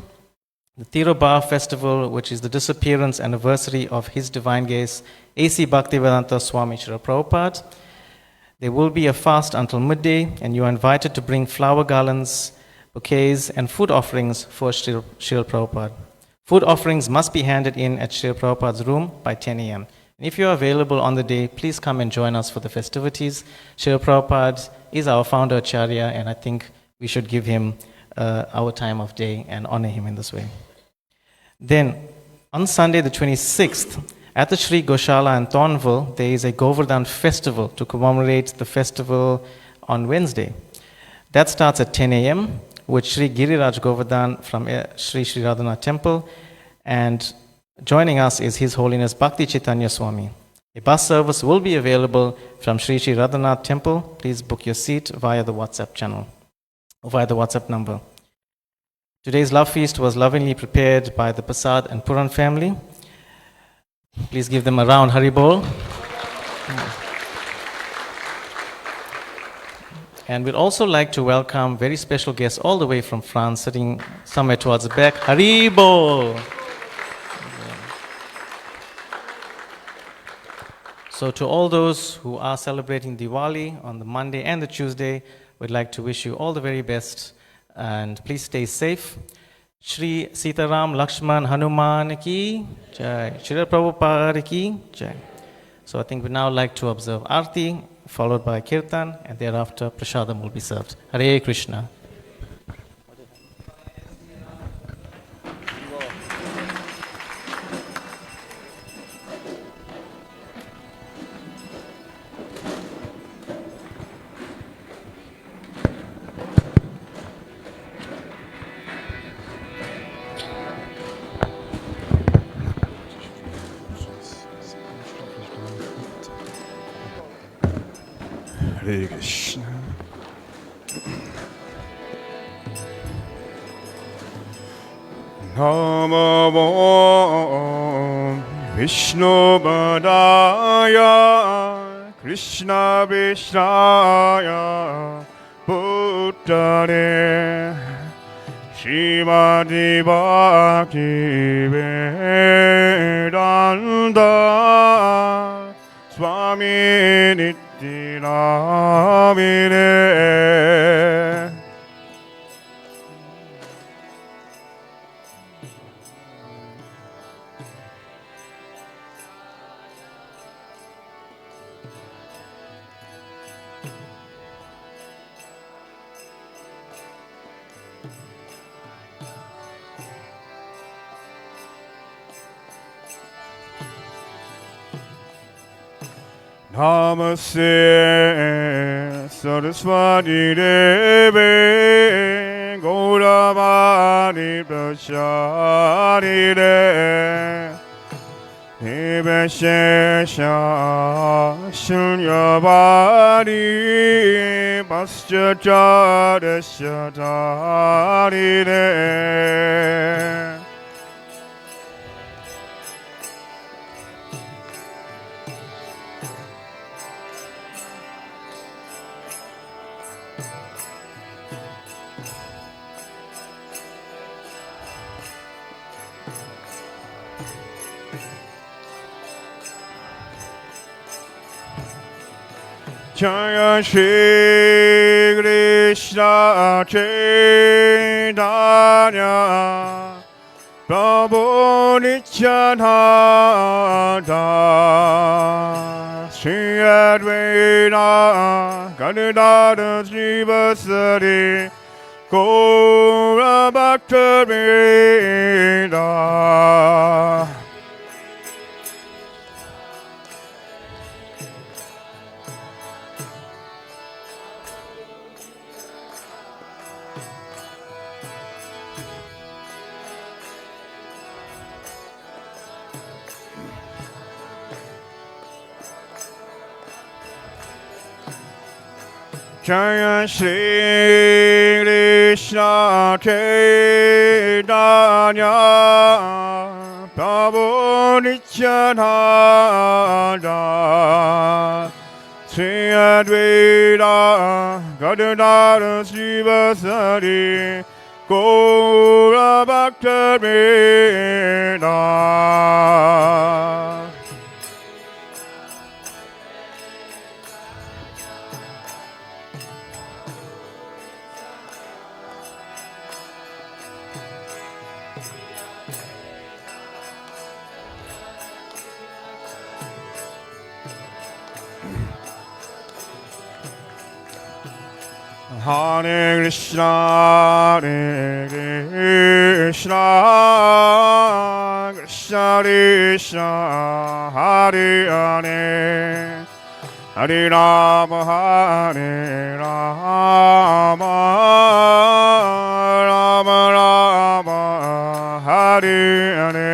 the Tirobha festival, which is the disappearance anniversary of His Divine Grace, A.C. Bhaktivedanta Swami Srila Prabhupada. There will be a fast until midday, and you are invited to bring flower garlands, bouquets, and food offerings for Srila Prabhupada. Food offerings must be handed in at Srila Prabhupada's room by 10 a.m. And if you are available on the day, please come and join us for the festivities. Srila Prabhupada is our founder Acharya, and I think we should give him our time of day and honor him in this way. Then, on Sunday the 26th, at the Sri Goshala in Thornville, there is a Govardhan festival to commemorate the festival on Wednesday. That starts at 10 a.m. with Sri Giriraj Govardhan from Sri Sri Radhanath Temple, and joining us is His Holiness Bhakti Chaitanya Swami. A bus service will be available from Sri Sri Radhanath Temple. Please book your seat via the WhatsApp channel, or via the WhatsApp number. Today's love feast was lovingly prepared by the Prasad and Puran family. Please give them a round Haribol. And we'd also like to welcome very special guests all the way from France, sitting somewhere towards the back. Haribol! So to all those who are celebrating Diwali on the Monday and the Tuesday, we'd like to wish you all the very best, and please stay safe. Shri Sitaram Lakshman Hanuman ki Jai. Shri Prabhupada ki Jai. So I think we now like to observe Aarti, followed by Kirtan, and thereafter Prasadam will be served. Hare Krishna. Hare Krishna. Namo Vishnu Padaya Krishna Vishnaya Bhutane Srimati Bhakti Vedanta Swami Nityanamine. Namaste Saraswati Devi Gauravani Prachari De Niveshesha Shunyavadi Paschatadeshatari De Jaya Shri Krishna Chaitanya Prabhu Nityananda Shri Advaita Gadadara Srivasari Gaura Bhakta Vrinda Jaya Shri Krishna Chaitanya Prabhu Nityananda Shri Advaita Gadadara Srivasari Gaura Bhakta Vrinda Hare Krishna, Hare Krishna, Krishna Krishna, Hare Hare, Hare Rama, Hare Rama, Rama Rama, Hare Hare.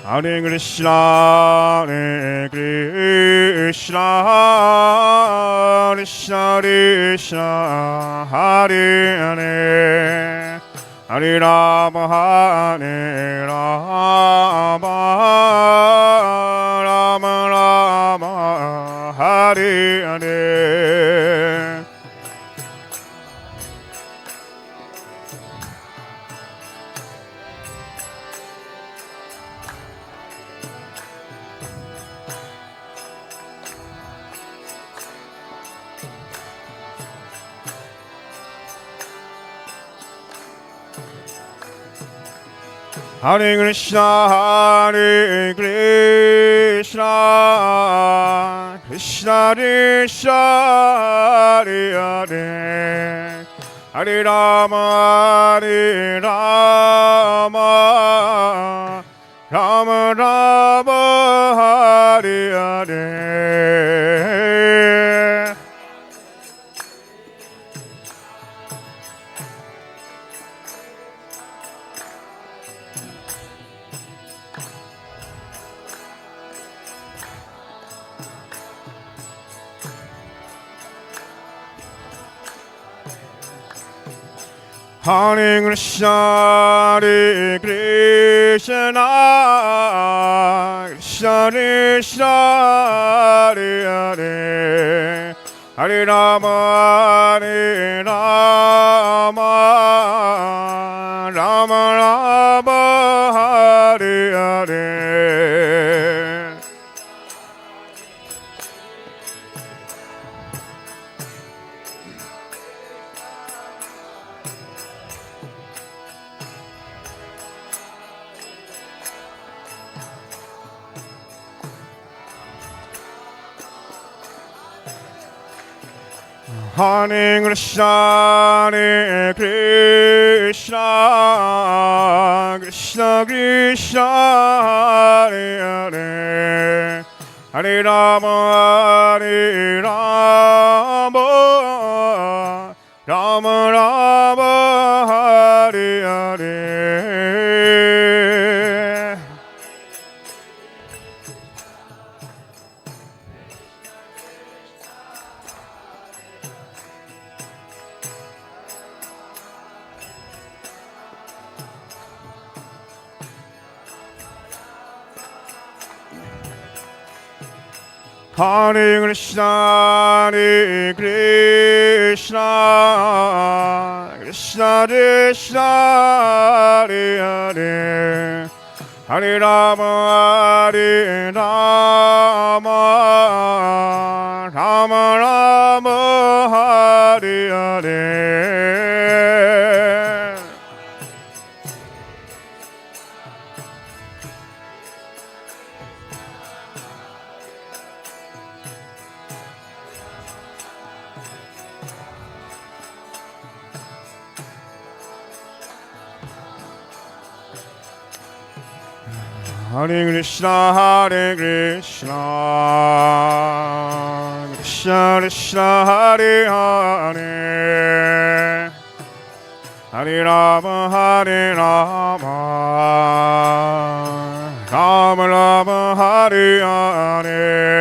Hare Krishna, Hare Krishna, Krishna Krishna, Hare Hare, Hare Rama, Hare Rama, Rama Rama, Hare Hare. Hare Krishna, Hare Krishna, Krishna Krishna, Hare Hare, Hare Rama, Hare Rama, Rama Rama, Hare Hare. Hare Krishna, Hare Krishna, Krishna Krishna, Hare Hare, Hare Rama, Hare Rama, Rama Rama, Hare Hare. Hare Krishna, Hare Krishna, Krishna Krishna, Hare Hare, Hare Rama, Hare Rama, Rama Rama, Hare Hare. Hare Krishna, Hare Krishna, Krishna Krishna, Hare Hare, Hare Rama, Hare Rama, Rama Rama, Hare Hare. Hare Krishna, Hare Krishna, Krishna Krishna, Hare Hare, Hare Rama, Hare Rama, Rama Rama, Hare Hare.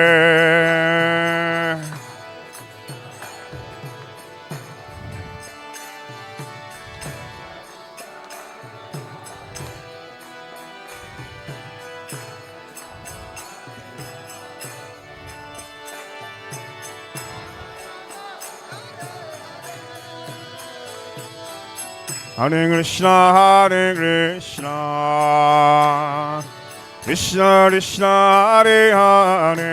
Hare Krishna, Hare Krishna, Krishna Krishna, Hare Hare,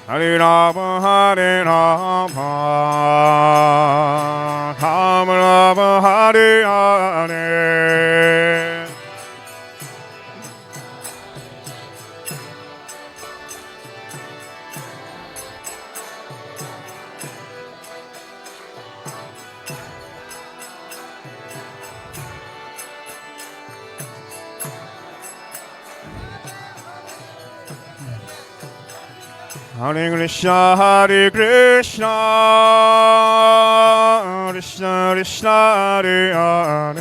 Hare Rama, Hare Rama, Rama Rama, Hare Hare. Hare Krishna, Hare Krishna, Krishna Krishna, Hare Hare,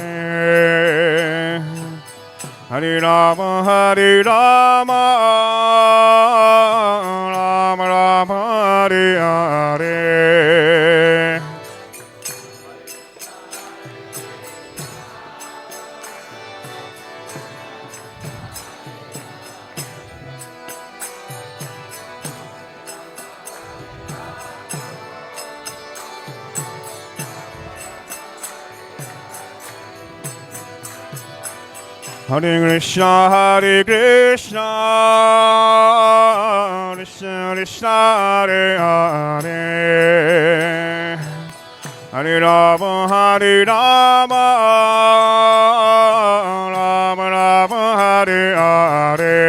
Hare Rama, Hare Rama, Rama Rama, Hare Hare. Hare Krishna, Hare Krishna, Krishna Krishna, Hare Hare, Hare Rama, Hare Rama, Rama Rama, Hare Hare.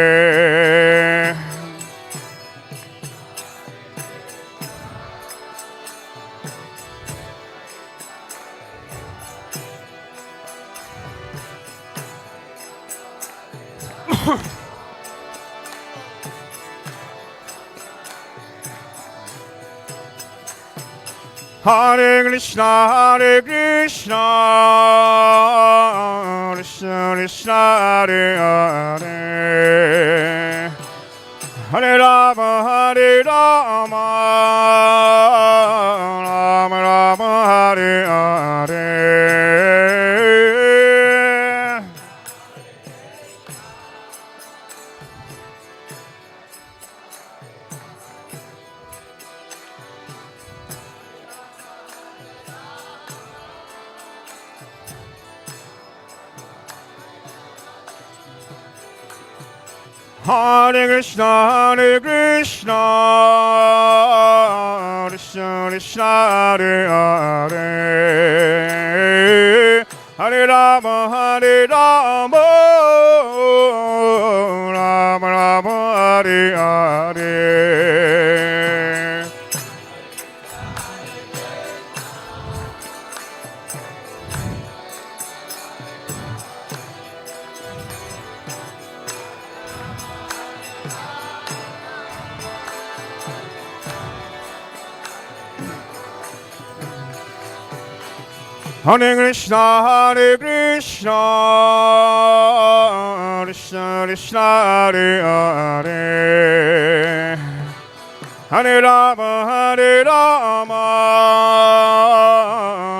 Hare Krishna, Hare Krishna, Krishna Krishna, Hare Hare, Hare Rama, Hare Rama, Rama Rama, Hare Hare. Hare Krishna, Hare Krishna, Krishna Krishna, Hare Hare, Hare Rama, Hare Rama, Rama Rama, Hare Hare. Hare Krishna, Krishna Krishna, Hare Hare, Hare Rama,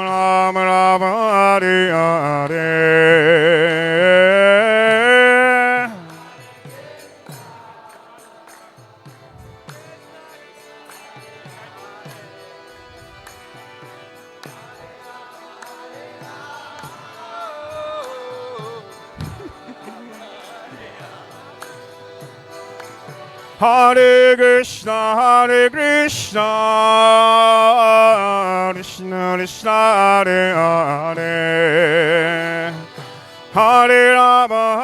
Rama Rama, Hare Hare. Hare Krishna, Krishna Krishna, Hare Hare, Hare Rama,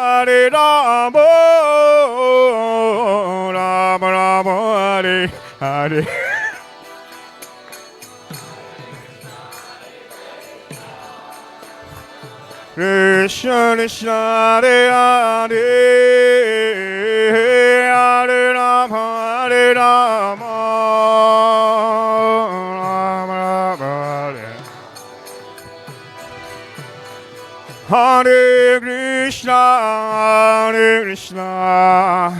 Rama Rama, Hare Hare. Krishna Krishna, Hare Hare, Hare Rama, Rama Rama, Hare Krishna, Krishna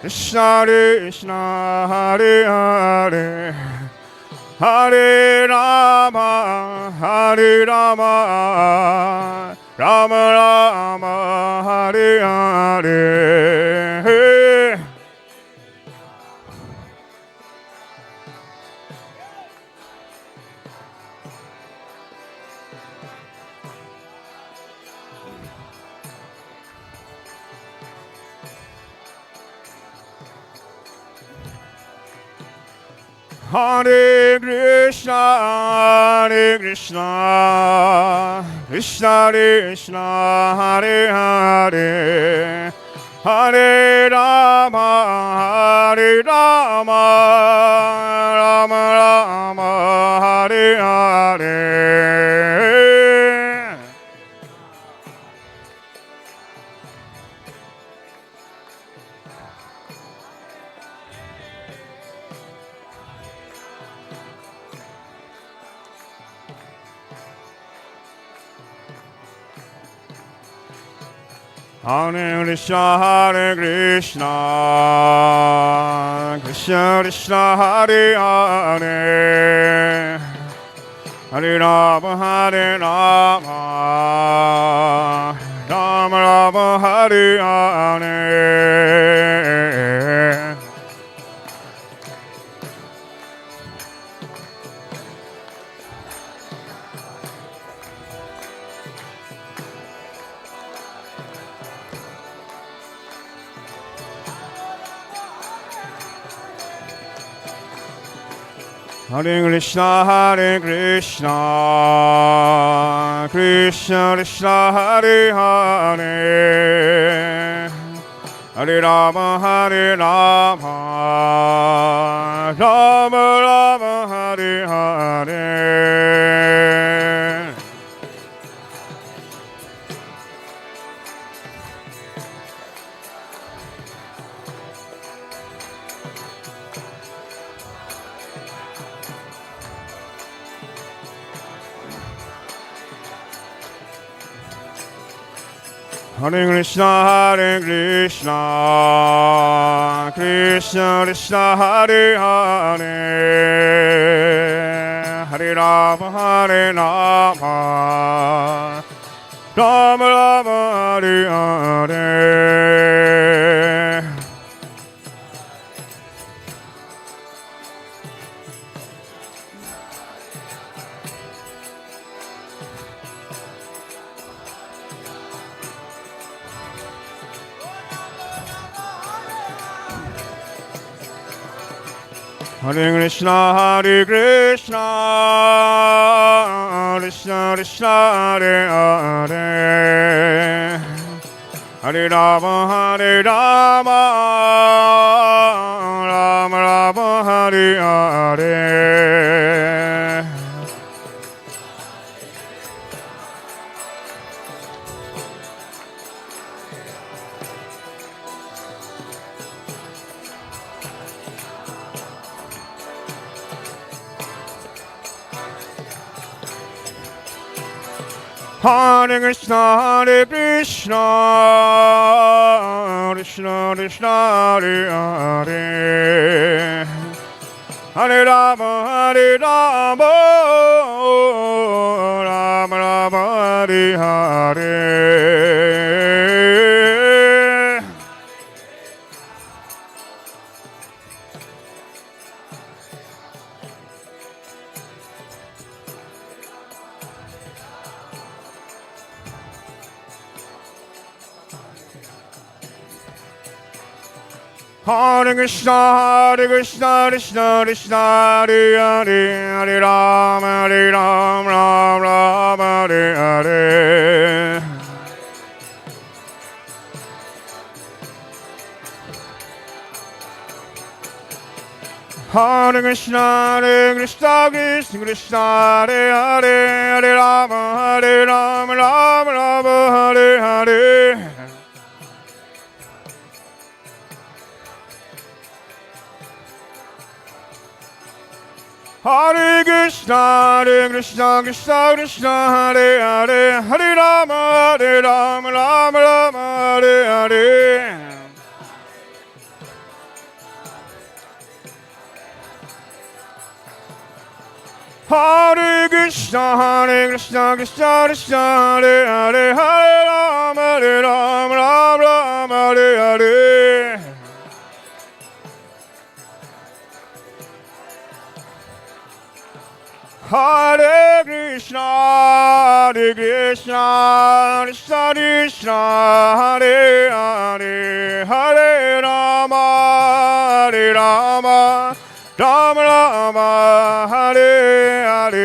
Krishna Krishna, Hare Hare, Hare Rama, Rama Rama, Hare Hare. Hare Krishna, Krishna Krishna, Hare Hare, Hare Rama, Rama Rama, Hare Hare. Hare Krishna, Krishna Krishna, Hare Hare, Hare Rama, Rama Rama, Hare Hare. Hare Krishna, Krishna Krishna, Hare Hare, Hare Rama, Rama Rama, Hare Hare. Hare Krishna, Krishna Krishna, Hare Hare, Hare Rama, Rama Rama, Hare Hare. Hare Krishna, Krishna Krishna, Hare Hare, Hare Rama, Rama Rama, Hare Hare. Hare Krishna, Hare Krishna, Krishna Krishna, Hare Hare, Hare Rama, Hare Rama, Rama Rama, Hare Hare. Hare Krishna, Hare Krishna, Krishna Krishna, Hare Hare, Hare Rama, Hare Rama, Rama Rama, Hare Hare. Hare Krishna, Hare Krishna, Krishna Krishna, Hare Hare, Hare Rama, Hare Rama, Rama Rama, Hare Hare. Hare Krishna, Krishna Krishna, Hare Hare, Hare Rama, Rama Rama, Hare Hare. Hare Krishna, Krishna Krishna, Hare Hare, Hare Rama, Rama, Hare Hare. Hare Krishna, Krishna Krishna, Hare Hare, Hare Rama, Rama Rama, Hare Hare.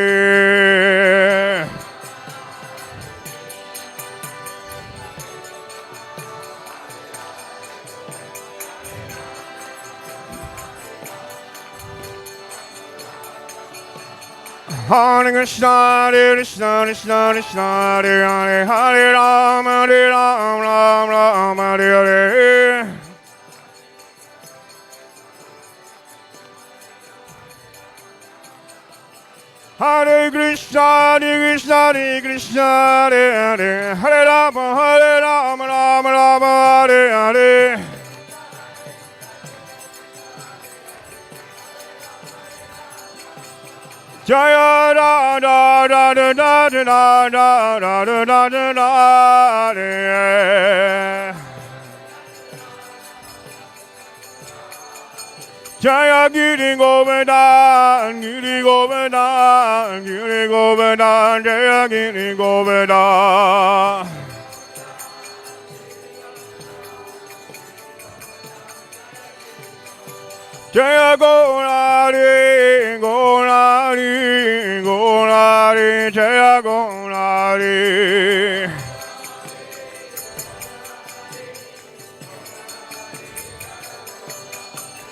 Hare Krishna, Krishna Krishna, Hare Hare, Hare Rama, Rama, Hare Hare. Hare Krishna, Krishna Krishna, Hare Hare, Hare Rama, Rama, Hare Hare. Jaya da da da da da da da da da da da da. Jaya Giri Govardhan, Jaya Giri Govardhan. Jaya Gaurari, Jaya Gaurari.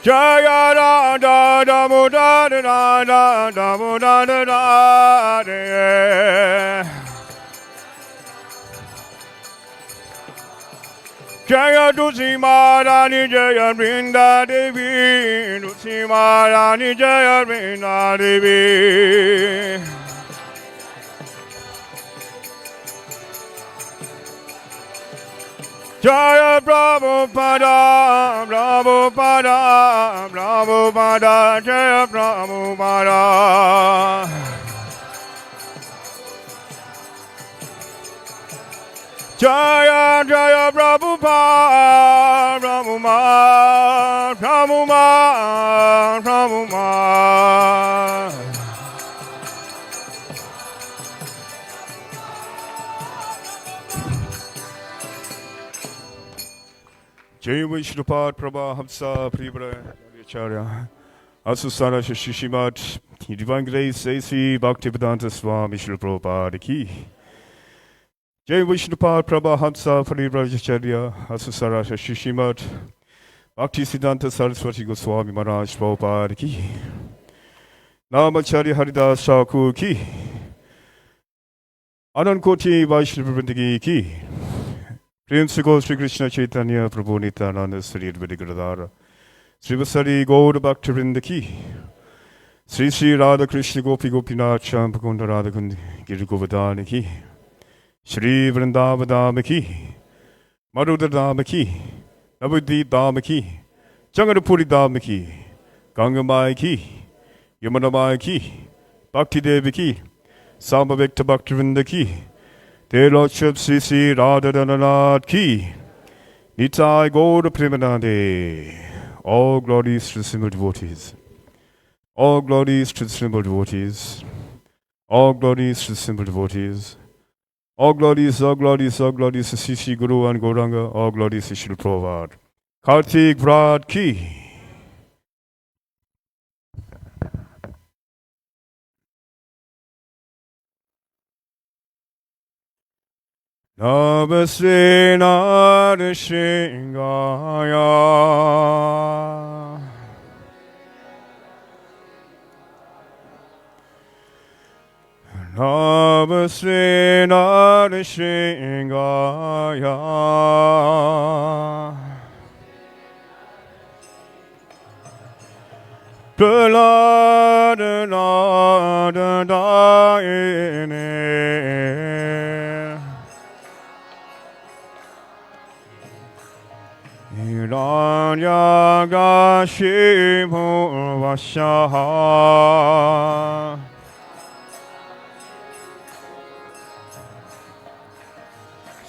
Jaya da da da mu da da da mu da da da. Jaya Tulsi Maharani, Jaya Vrinda Devi, Tulsi Maharani, Jaya Vrinda Devi. Jaya Prabhupada, Jaya Prabhupada. Jaya Jaya Prabhupada, Prabhupada. Jai Vishnupad Prabha Hamsa Pribra Acharya Asusara Shishimat Divine Grace A.C. Bhaktivedanta Swami Srila Prabhupada Ki. Jai Vishnupad Prabha Hamsa Pribra Acharya Asusara Shishimat Bhaktisiddhanta Saraswati Goswami Maharaj Prabhupada Ki. Namacharya Haridas Thakur Ki. Anand Koti Vaishnava Vrindagi Ki. प्रेम से गो श्री कृष्ण चैतन्य प्रभु नित्यानंद श्री अद्वैत गदाधर श्रीवत्सरी गौर भक्तवृंद की श्री श्री राधा कृष्ण गोपी गोपीनाथ श्याम कुंड राधा कुंड गिरि गोवर्धन की Shri Vrindavadam ki, Marudadam ki, Navudi Dam ki, Janganapuri Dam ki, Gangamai ki, Yamunamai ki, Bhakti Devi ki, Samavekta Bhaktivinoda ki, Their Lordship Sri Sri Radharanath ki, Nitai Gaura Premanande. All glories to the simple devotees. All glories to the simple devotees. All glories to the simple devotees. All glories, all glories, all glories to Sri Guru and Gauranga. All glories to Srila Prabhupada. Kartik Vrad ki. Namaste Narashingaya. Namaste Narashingaya. Praladadadayane. Hiranyagashimo Vashaha.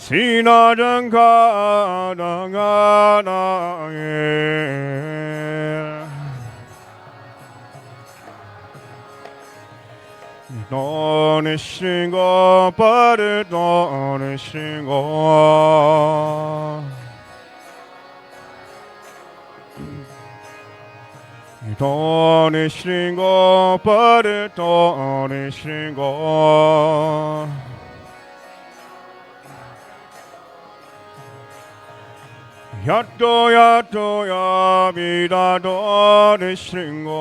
Sinadankadanganaye. Donishringo Paridonishringo. Donishringo Paridonishringo. Yato yato yamidado nishringo.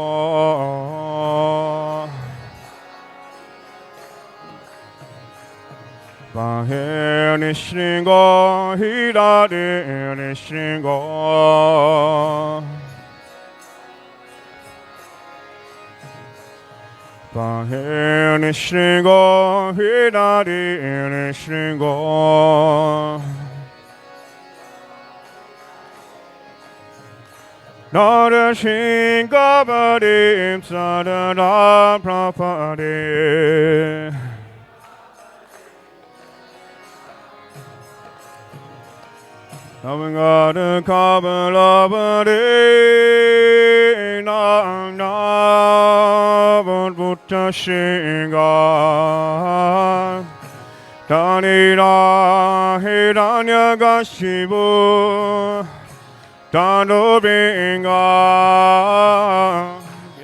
Bahe nishringo hirade nishringo. Bahe nishringo hirade nishringo. Narashingabadim sadana prapade. Navangada kabalabade. Navang Buddha Shinga. Tanira Hiranyagashibu. Tando Binga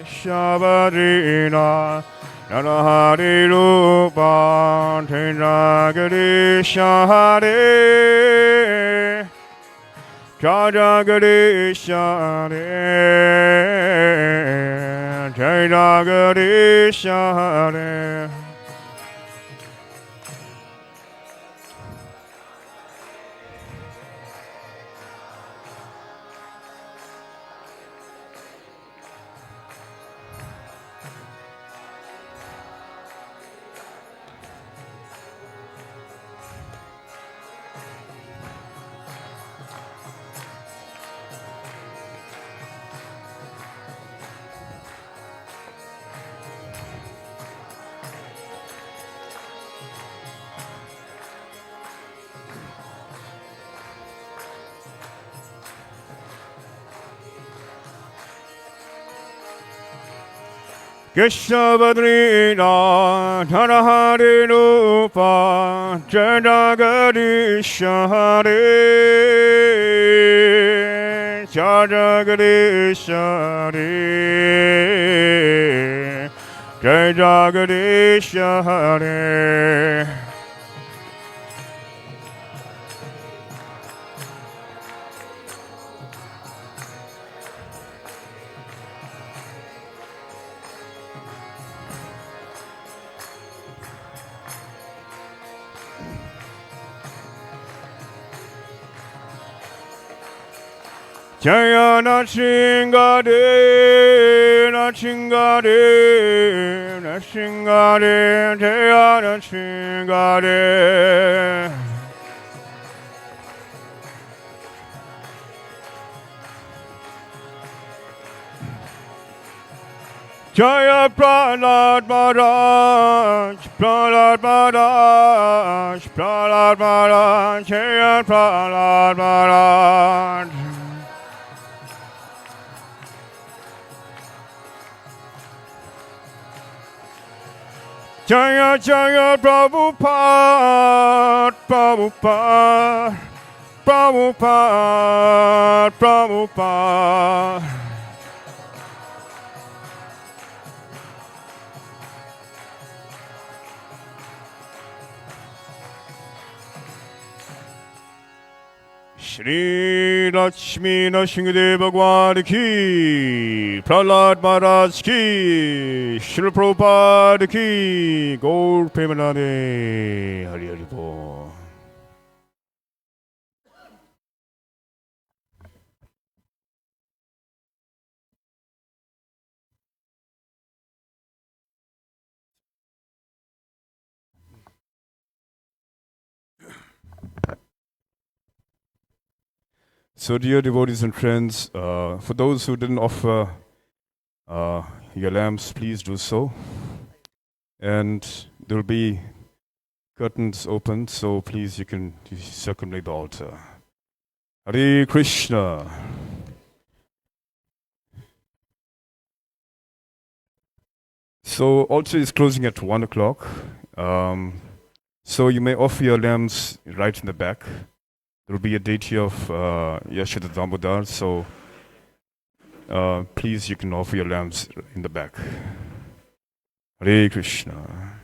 Shabadina Narahari Rupa Tendragadi Shahare Jajagadi Shahare Tendragadi Shahare. Keshavadrina Dharahari Rupa Jadagadi Shahare Jadagadi Shahare Jadagadi Shahare. Jaya Nachingade, Nachingade, Shingare, Jayana Shingare. Jaya Prahlad Maharaj, Prahlad Maharaj, Prahlad Maharaj, Jaya Prahlad Maharaj. Jaya Jaya Prabhupada, Prabhupada, Prabhupada, Prabhupada. Shri Lakshmi Nrsimhadev Bhagwan ki, Prahlad Maharaj ki, Srila Prabhupada ki, Gaur Premanande, Hari Hari Bol. So, dear devotees and friends, for those who didn't offer your lamps, please do so. And there will be curtains open, so please you can circumambulate the altar. Hare Krishna. So, altar is closing at 1 o'clock. So, you may offer your lamps right in the back. There will be a deity of Yashoda Damodar, so please you can offer your lamps in the back. Hare Krishna.